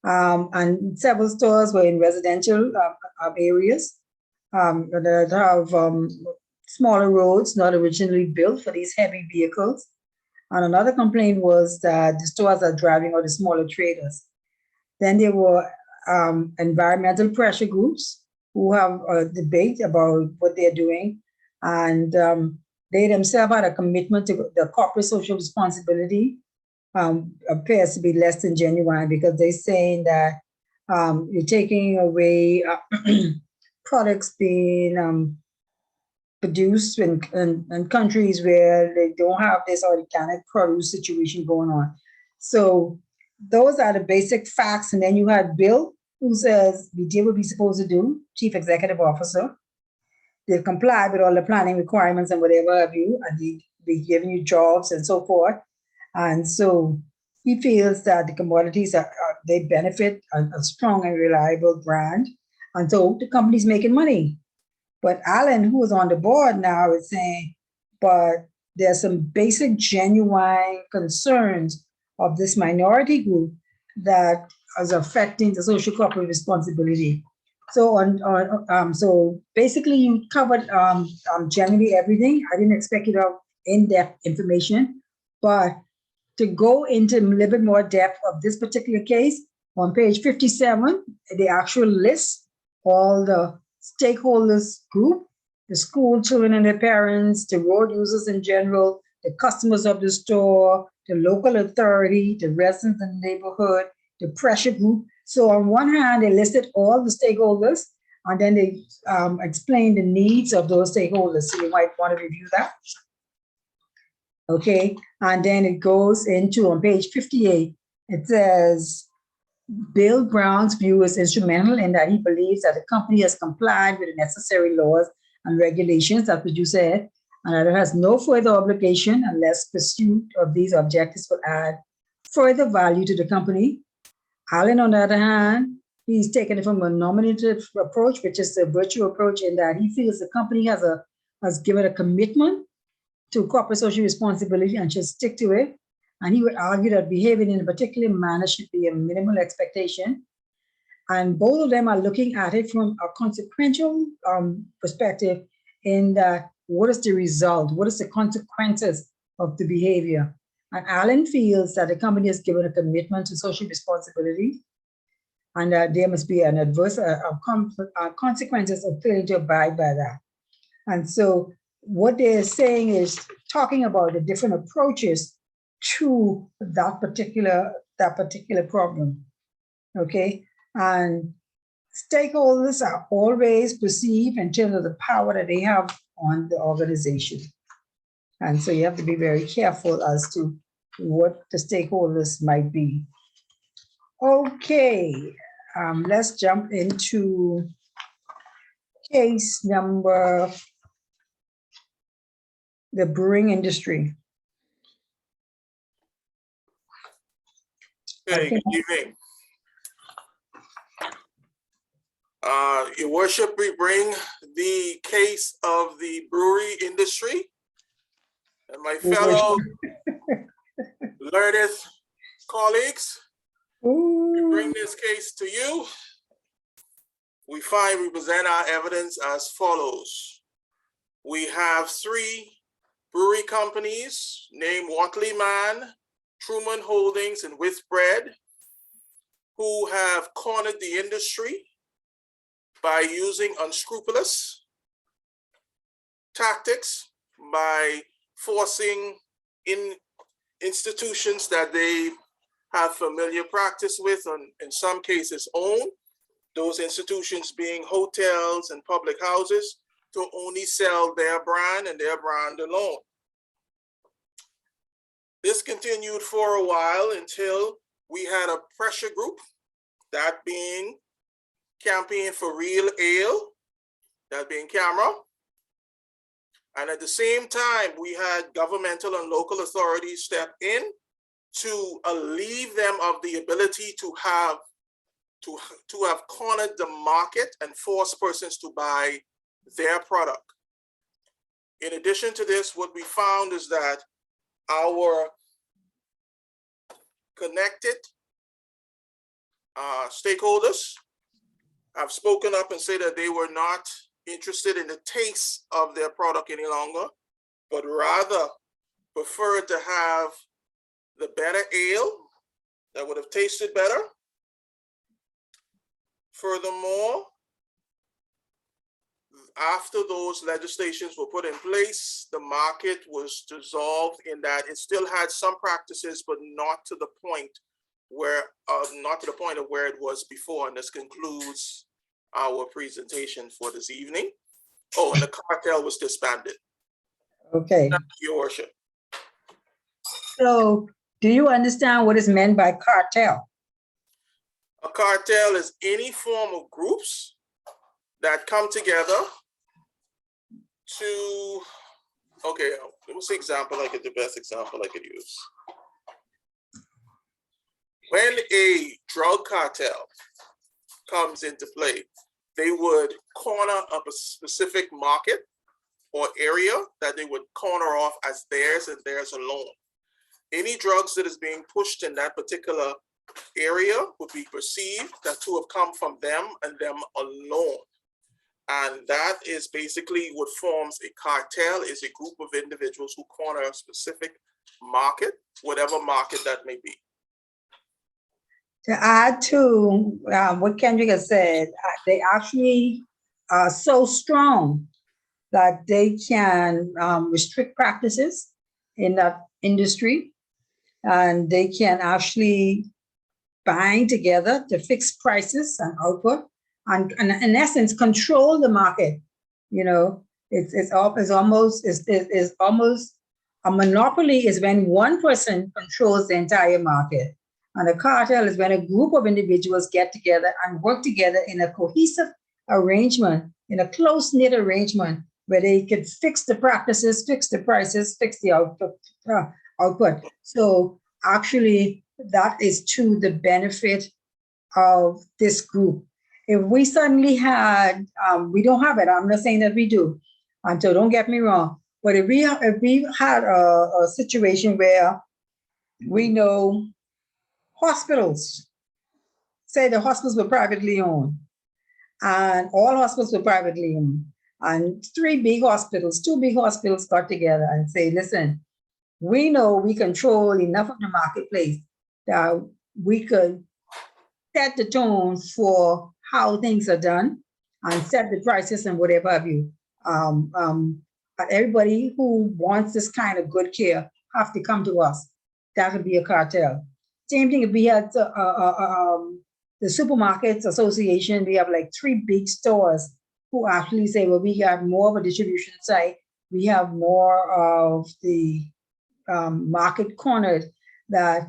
And several stores were in residential areas that have smaller roads not originally built for these heavy vehicles. And another complaint was that the stores are driving out the smaller traders. Then there were environmental pressure groups who have a debate about what they're doing. And they themselves had a commitment to the corporate social responsibility appears to be less than genuine, because they're saying that you're taking away products being produced in countries where they don't have this organic produce situation going on. So those are the basic facts. And then you had Bill, who says we did what we're supposed to do, Chief Executive Officer. They've complied with all the planning requirements and whatever have you, and they've given you jobs and so forth. And so he feels that the commodities they benefit a strong and reliable brand. And so the company's making money. But Alan, who is on the board now, is saying, but there's some basic genuine concerns of this minority group that is affecting the social corporate responsibility. So so basically you covered generally everything. I didn't expect you to have in-depth information, but to go into a little bit more depth of this particular case, on page 57, the actual list all the stakeholders group, the school children and their parents, the road users in general, the customers of the store, the local authority, the residents in the neighborhood, the pressure group. So on one hand, they listed all the stakeholders, and then they explained the needs of those stakeholders. So you might want to review that. Okay, and then it goes into, on page 58, it says, Bill Brown's view is instrumental in that he believes that the company has complied with the necessary laws and regulations, that's what you said, and that it has no further obligation unless pursuit of these objectives will add further value to the company. Alan, on the other hand, he's taken it from a nominative approach, which is the virtue approach, in that he feels the company has given a commitment to corporate social responsibility and should stick to it. And he would argue that behaving in a particular manner should be a minimal expectation. And both of them are looking at it from a consequential perspective, in that what is the result? What is the consequences of the behavior? And Alan feels that the company has given a commitment to social responsibility, and that there must be an adverse consequences of failing to abide by that. And so what they're saying is talking about the different approaches to that particular problem. Okay, and stakeholders are always perceived in terms of the power that they have on the organization. And so you have to be very careful as to what the stakeholders might be. Okay, let's jump into case number, the brewing industry.
Hey, good evening. Your worship, we bring the case of the brewery industry, and my fellow learned colleagues, we bring this case to you. We present our evidence as follows. We have 3 brewery companies named Watley Man, Truman Holdings, and With Bread, who have cornered the industry by using unscrupulous tactics, by forcing in institutions that they have familiar practice with, and in some cases own, those institutions being hotels and public houses, to only sell their brand and their brand alone. This continued for a while until we had a pressure group, that being Campaign for Real Ale, that being CAMRA. And at the same time, we had governmental and local authorities step in to alleviate them of the ability to have cornered the market and force persons to buy their product. In addition to this, what we found is that our connected stakeholders have spoken up and said that they were not interested in the taste of their product any longer, but rather preferred to have the better ale that would have tasted better. Furthermore, after those legislations were put in place, the market was dissolved in that it still had some practices, but not to the point where of where it was before. And this concludes our presentation for this evening. Oh, and the cartel was disbanded.
Okay.
Thank you, Your Worship.
So do you understand what is meant by cartel?
A cartel is any form of groups that come together to, okay, what's the example the best example I could use? When a drug cartel comes into play, they would corner up a specific market or area that they would corner off as theirs and theirs alone. Any drugs that is being pushed in that particular area would be perceived to have come from them and them alone. And that is basically what forms a cartel, is a group of individuals who corner a specific market, whatever market that may be.
To add to what Kendrick has said, they actually are so strong that they can restrict practices in that industry, and they can actually bind together to fix prices and output, and in essence control the market. You know, it's almost a monopoly is when one person controls the entire market. And a cartel is when a group of individuals get together and work together in a cohesive arrangement, in a close-knit arrangement, where they could fix the practices, fix the prices, fix the output. So actually, that is to the benefit of this group. If we suddenly had, we don't have it, I'm not saying that we do, and so don't get me wrong, but if we had a situation where we know hospitals, say the hospitals were privately owned, and all hospitals were privately owned, and two big hospitals got together and say, listen, we know we control enough of the marketplace that we could set the tone for how things are done and set the prices and whatever have you. Everybody who wants this kind of good care have to come to us. That would be a cartel. Same thing if we had the Supermarkets Association, we have like 3 big stores who actually say, well, we got more of a distribution site, we have more of the market cornered, that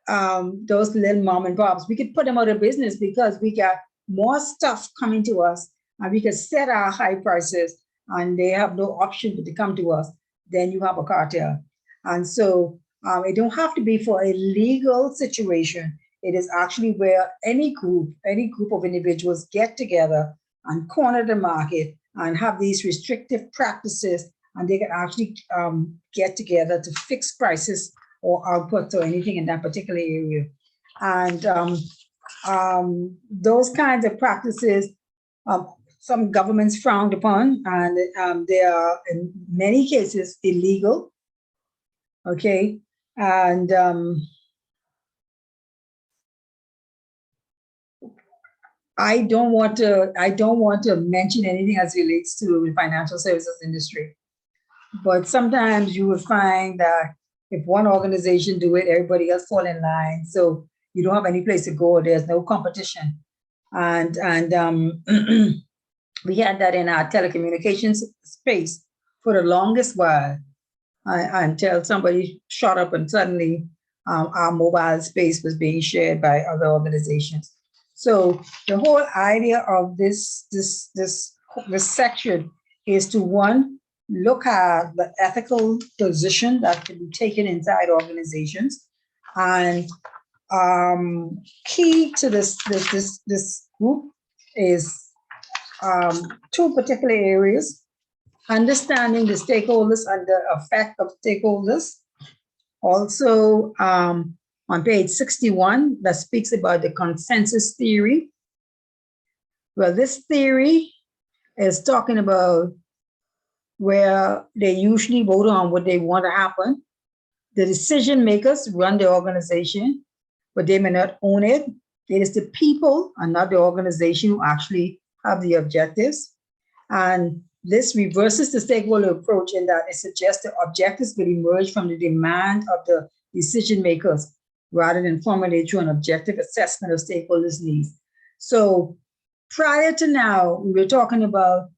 those little mom and pops, we could put them out of business because we got more stuff coming to us and we could set our high prices and they have no option but to come to us. Then you have a cartel. And so it don't have to be for a legal situation. It is actually where any group of individuals get together and corner the market and have these restrictive practices, and they can actually get together to fix prices or output or anything in that particular area. And those kinds of practices, some governments frowned upon, and they are in many cases illegal. Okay, and I don't want to mention anything as relates to the financial services industry, but sometimes you will find that if one organization do it, everybody else fall in line. So you don't have any place to go. There's no competition, and we had that in our telecommunications space for the longest while, until somebody shot up and suddenly our mobile space was being shared by other organizations. So the whole idea of this section is to, one, look at the ethical position that can be taken inside organizations, and key to this group is 2 particular areas: understanding the stakeholders and the effect of stakeholders. Also, on page 61 that speaks about the consensus theory. Well, this theory is talking about where they usually vote on what they want to happen. The decision makers run the organization, but they may not own it. It is the people and not the organization who actually have the objectives. And this reverses the stakeholder approach in that it suggests the objectives will emerge from the demand of the decision makers rather than formulated through an objective assessment of stakeholders' needs. So prior to now, we were talking about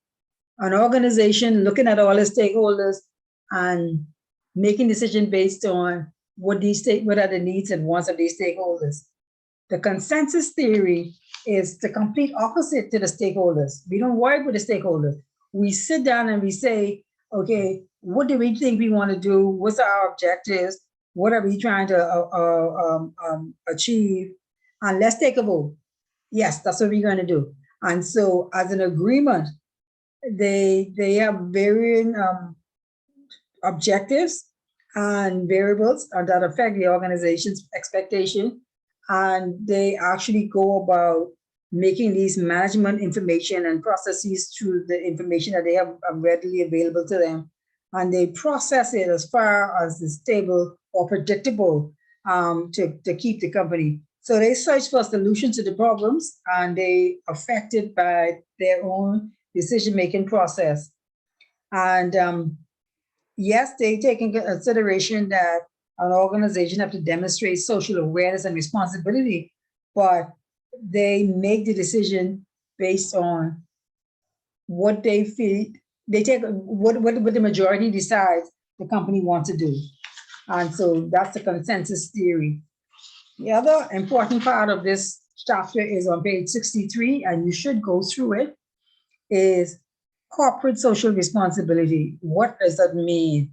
an organization looking at all the stakeholders and making decisions based on what are the needs and wants of these stakeholders. The consensus theory is the complete opposite to the stakeholders. We don't work with the stakeholders. We sit down and we say, okay, what do we think we want to do? What's our objectives? What are we trying to achieve? And let's take a vote. Yes, that's what we're going to do. And so as an agreement, they have varying objectives and variables that affect the organization's expectation. And they actually go about making these management information and processes through the information that they have readily available to them. And they process it as far as is stable or predictable to keep the company. So they search for solutions to the problems, and they are affected by their own decision-making process. And yes, they take into consideration that an organization have to demonstrate social awareness and responsibility, but they make the decision based on what they feel. They take what the majority decides the company wants to do. And so that's the consensus theory. The other important part of this chapter is on page 63, and you should go through it, is corporate social responsibility. What does that mean?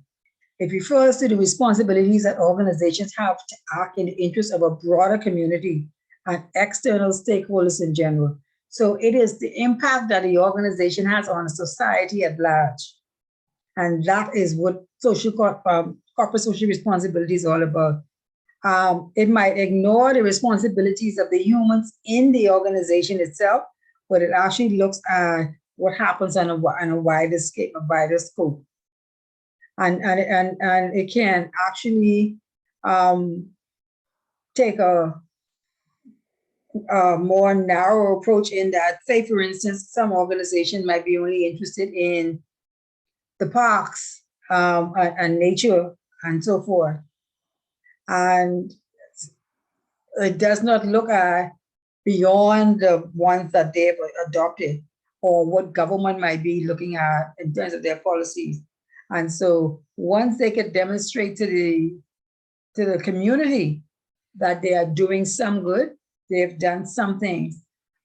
It refers to the responsibilities that organizations have to act in the interest of a broader community and external stakeholders in general. So it is the impact that the organization has on society at large. And that is what corporate social responsibility is all about. It might ignore the responsibilities of the humans in the organization itself, but it actually looks at what happens on a wider scope. And it can actually take a more narrow approach in that, say, for instance, some organizations might be only interested in the parks and nature and so forth. And it does not look at beyond the ones that they've adopted or what government might be looking at in terms of their policies. And so once they can demonstrate to the community that they are doing some good, they've done something.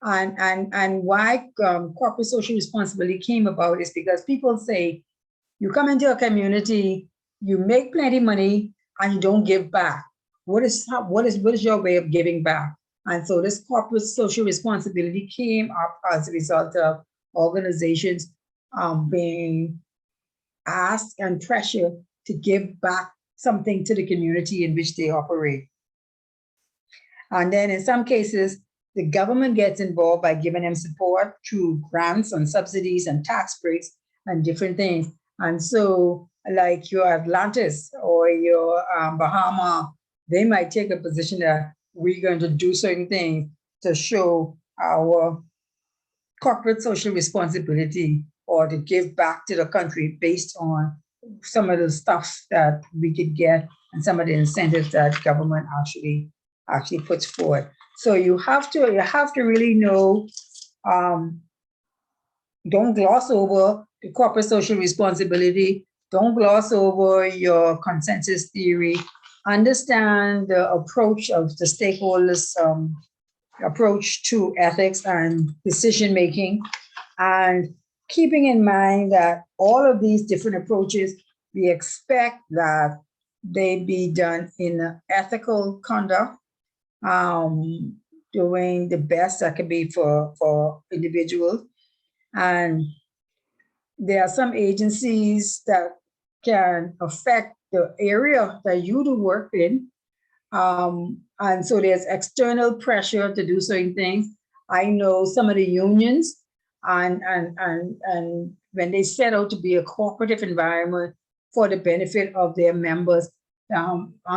And why corporate social responsibility came about is because people say, you come into a community, you make plenty of money, and you don't give back. What is your way of giving back? And so this corporate social responsibility came up as a result of organizations being asked and pressured to give back something to the community in which they operate. And then in some cases, the government gets involved by giving them support through grants and subsidies and tax breaks and different things. And so like your Atlantis or your Bahama, they might take a position that we're going to do certain things to show our corporate social responsibility or to give back to the country based on some of the stuff that we could get and some of the incentives that government actually puts forward. So you have to really know, don't gloss over the corporate social responsibility. Don't gloss over your consensus theory. Understand the approach of the stakeholders' approach to ethics and decision making, and keeping in mind that all of these different approaches, we expect that they be done in ethical conduct, doing the best that can be for individuals. And there are some agencies that can affect the area that you do work in, And so there's external pressure to do certain things. I know some of the unions and when they set out to be a cooperative environment for the benefit of their members,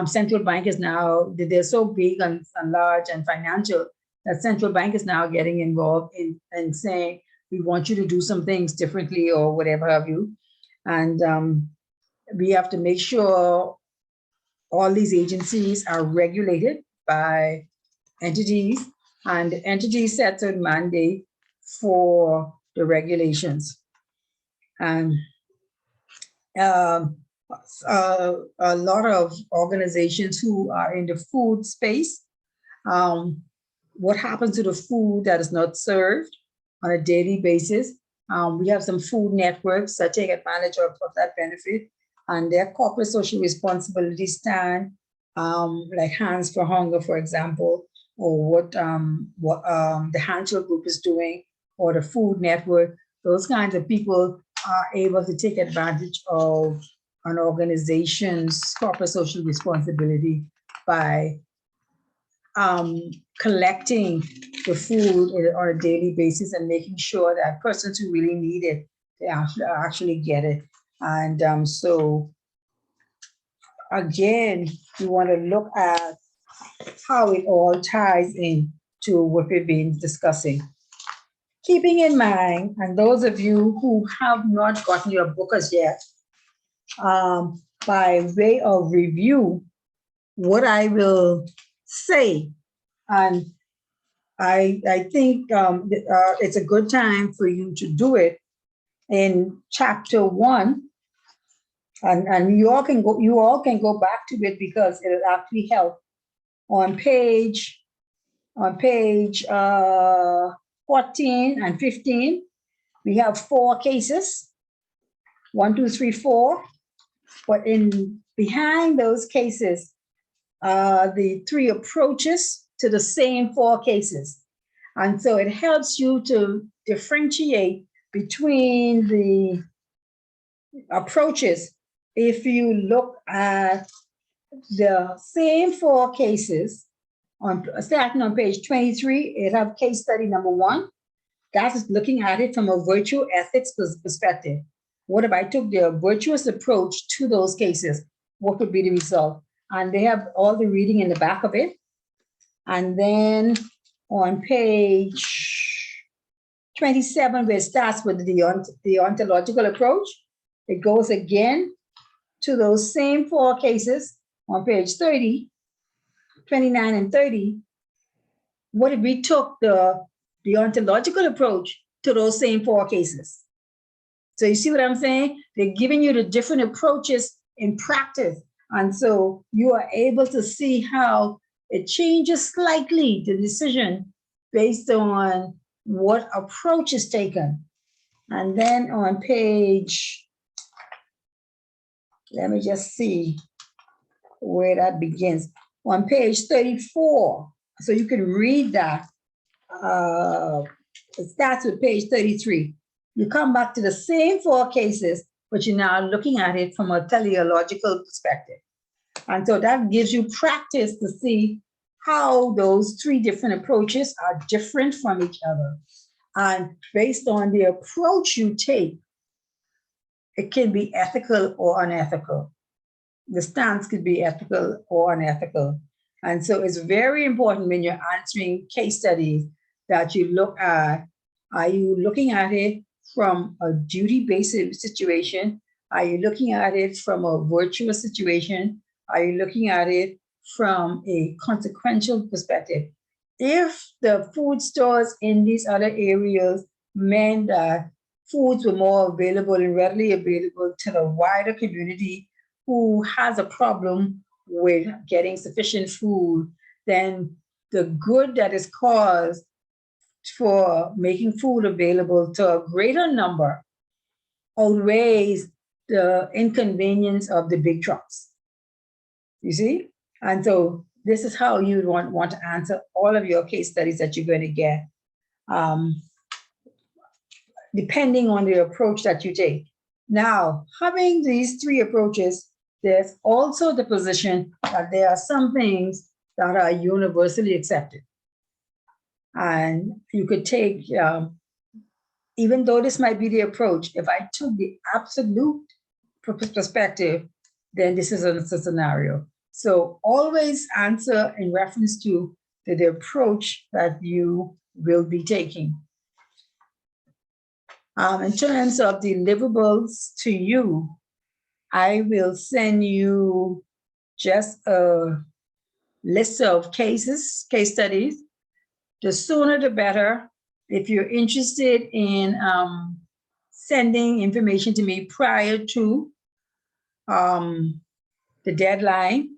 central bank is now, they're so big and large and financial that central bank is now getting involved in saying, we want you to do some things differently or whatever have you. And we have to make sure all these agencies are regulated by entities, and the entity sets a mandate for the regulations. And a lot of organizations who are in the food space, what happens to the food that is not served on a daily basis? We have some food networks that take advantage of that benefit, and their corporate social responsibility stand, like Hands for Hunger, for example, or what the Hansel Group is doing, or the Food Network. Those kinds of people are able to take advantage of an organization's corporate social responsibility by collecting the food on a daily basis and making sure that persons who really need it, they actually get it. And so again, we want to look at how it all ties in to what we've been discussing. Keeping in mind, and those of you who have not gotten your book as yet, by way of review, what I will say, and I think it's a good time for you to do it in chapter 1, and you all can go back to it because it'll actually help. On page 14 and 15, we have 4 cases, 1, 2, 3, 4. But behind those cases, the 3 approaches to the same 4 cases. And so it helps you to differentiate between the approaches. If you look at the same 4 cases, starting on page 23, it have case study number 1. That is looking at it from a virtue ethics perspective. What if I took the virtuous approach to those cases? What would be the result? And they have all the reading in the back of it. And then on page 27, where it starts with the ontological approach, it goes again to those same 4 cases on page 30, 29 and 30. What if we took the ontological approach to those same 4 cases? So you see what I'm saying? They're giving you the different approaches in practice. And so you are able to see how it changes slightly the decision based on what approach is taken. And then on page, let me just see where that begins. On page 34, so you can read that. It starts with page 33. You come back to the same 4 cases, but you're now looking at it from a teleological perspective. And so that gives you practice to see how those 3 different approaches are different from each other. And based on the approach you take, it can be ethical or unethical. The stance could be ethical or unethical. And so it's very important when you're answering case studies that you look at, are you looking at it from a duty-based situation? Are you looking at it from a virtuous situation? Are you looking at it from a consequential perspective? If the food stores in these other areas meant that foods were more available and readily available to the wider community who has a problem with getting sufficient food, then the good that is caused for making food available to a greater number outweighs the inconvenience of the big trucks. You see? And so this is how you want to answer all of your case studies that you're going to get, depending on the approach that you take. Now, having these 3 approaches, there's also the position that there are some things that are universally accepted. And you could take, even though this might be the approach, if I took the absolute perspective, then this is a scenario. So always answer in reference to the approach that you will be taking. In terms of deliverables to you, I will send you just a list of case studies. The sooner the better. If you're interested in sending information to me prior to the deadline,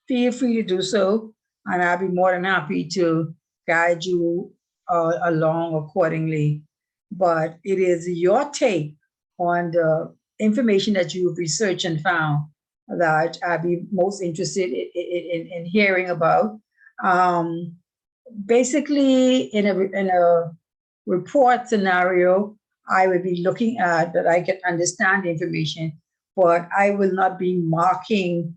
feel free to do so, and I'll be more than happy to guide you along accordingly. But it is your take on the information that you've researched and found that I'd be most interested in hearing about. Basically, in a report scenario, I would be looking at that I can understand the information, but I will not be marking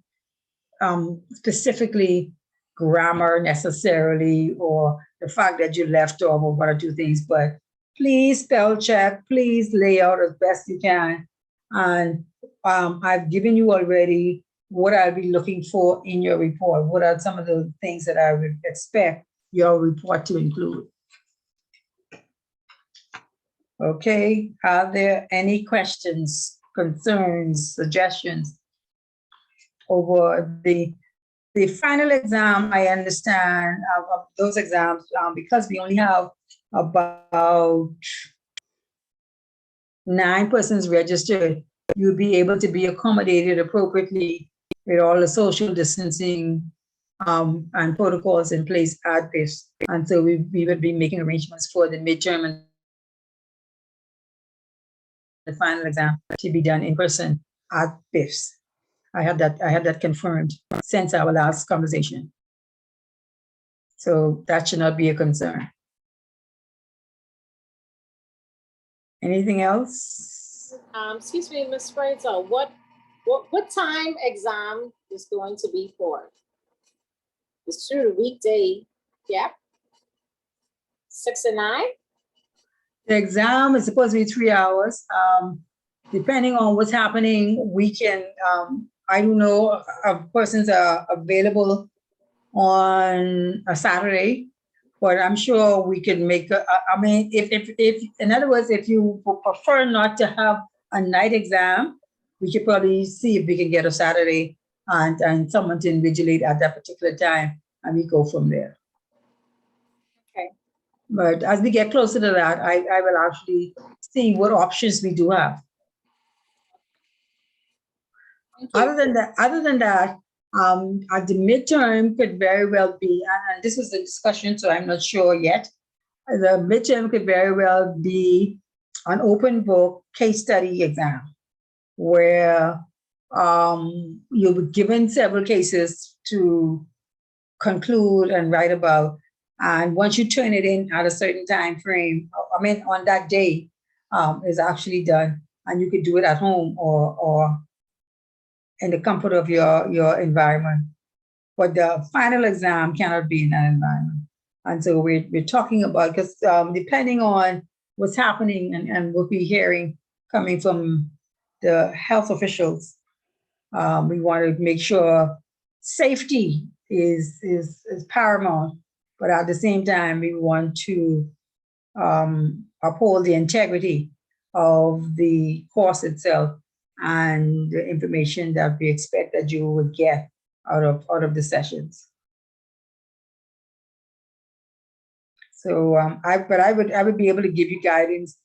specifically grammar necessarily, or the fact that you left off or one or two things, but please spell check, please lay out as best you can. And I've given you already what I'll be looking for in your report. What are some of the things that I would expect your report to include? Okay, are there any questions, concerns, suggestions over the final exam? I understand of those exams, because we only have about 9 persons registered, you'll be able to be accommodated appropriately with all the social distancing and protocols in place at this. And so we would be making arrangements for the midterm and the final exam to be done in person at BIFS. I had that confirmed since our last conversation. So that should not be a concern. Anything else?
Excuse me, Ms. Fraser, what time exam is going to be for? It's through the weekday, yeah? 6 to 9?
The exam is supposed to be 3 hours. Depending on what's happening, we can, I don't know if persons are available on a Saturday, but I'm sure we can make, I mean, if, in other words, if you prefer not to have a night exam, we could probably see if we can get a Saturday and someone to invigilate at that particular time, and we go from there.
Okay.
But as we get closer to that, I will actually see what options we do have. Other than that, the midterm could very well be, and this was a discussion, so I'm not sure yet. The midterm could very well be an open book case study exam where you'll be given several cases to conclude and write about. And once you turn it in at a certain time frame, I mean, on that day, is actually done, and you could do it at home or in the comfort of your environment. But the final exam cannot be in that environment. And so we're talking about, because depending on what's happening and what we're hearing coming from the health officials, we want to make sure safety is paramount, but at the same time, we want to uphold the integrity of the course itself and the information that we expect that you would get out of the sessions. So I would be able to give you guidance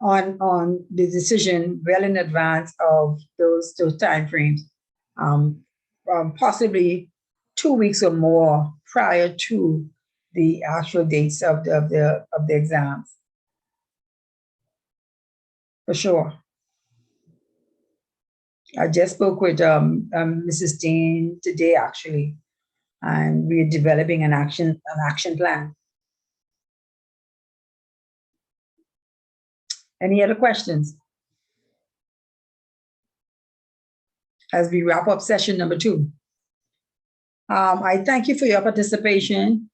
on the decision well in advance of those timeframes, possibly 2 weeks or more prior to the actual dates of the exams. For sure. I just spoke with Mrs. Dean today, actually, and we're developing an action plan. Any other questions? as we wrap up session number 2. I thank you for your participation.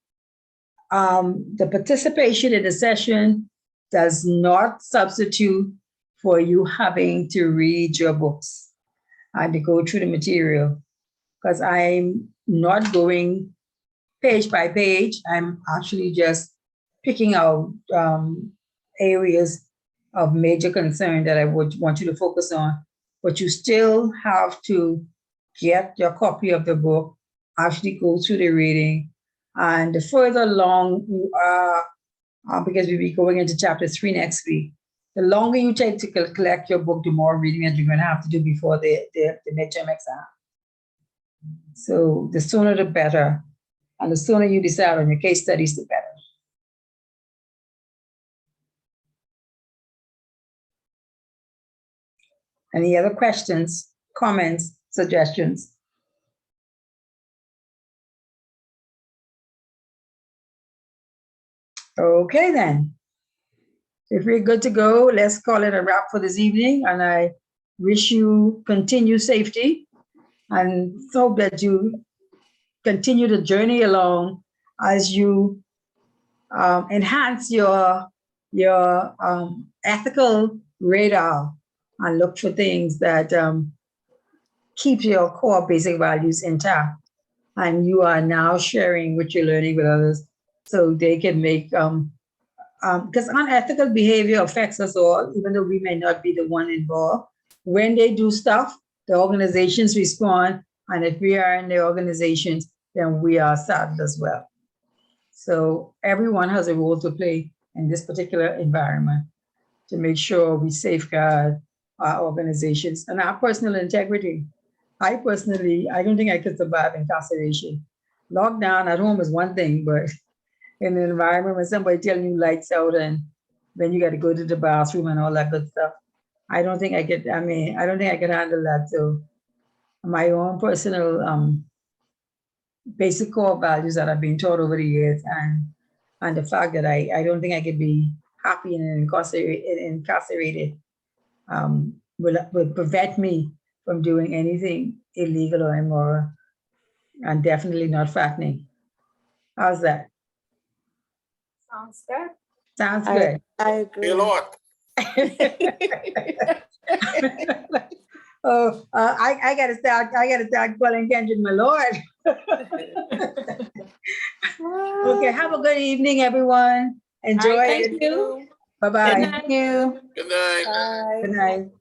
The participation in the session does not substitute for you having to read your books and to go through the material, because I'm not going page by page. I'm actually just picking out areas of major concern that I would want you to focus on, but you still have to get your copy of the book, actually go through the reading, and the further along you are, because we'll be going into chapter 3 next week, the longer you take to collect your book, the more reading that you're going to have to do before the midterm exam. So the sooner the better, and the sooner you decide on your case studies, the better. Any other questions, comments, suggestions? Okay, then. If we're good to go, let's call it a wrap for this evening. And I wish you continued safety and hope that you continue to journey along as you enhance your ethical radar and look for things that keep your core basic values intact. And you are now sharing what you're learning with others so they can make, because unethical behavior affects us all, even though we may not be the one involved. When they do stuff, the organizations respond. And if we are in the organizations, then we are saddened as well. So everyone has a role to play in this particular environment to make sure we safeguard our organizations and our personal integrity. I don't think I could survive incarceration. Lockdown at home is one thing, but in an environment when somebody telling you lights out and then you got to go to the bathroom and all that good stuff, I don't think I could handle that. So my own personal basic core values that I've been taught over the years, and the fact that I don't think I could be happy and incarcerated will prevent me from doing anything illegal or immoral, and definitely not fattening. How's that?
Sounds good.
Sounds good.
I agree.
Hey, Lord.
Oh, I gotta start calling Kendrick my Lord. Okay, have a good evening, everyone. Enjoy
All right,
it.
thank you.
Bye-bye.
Thank you.
Good night.
Bye.
Good night.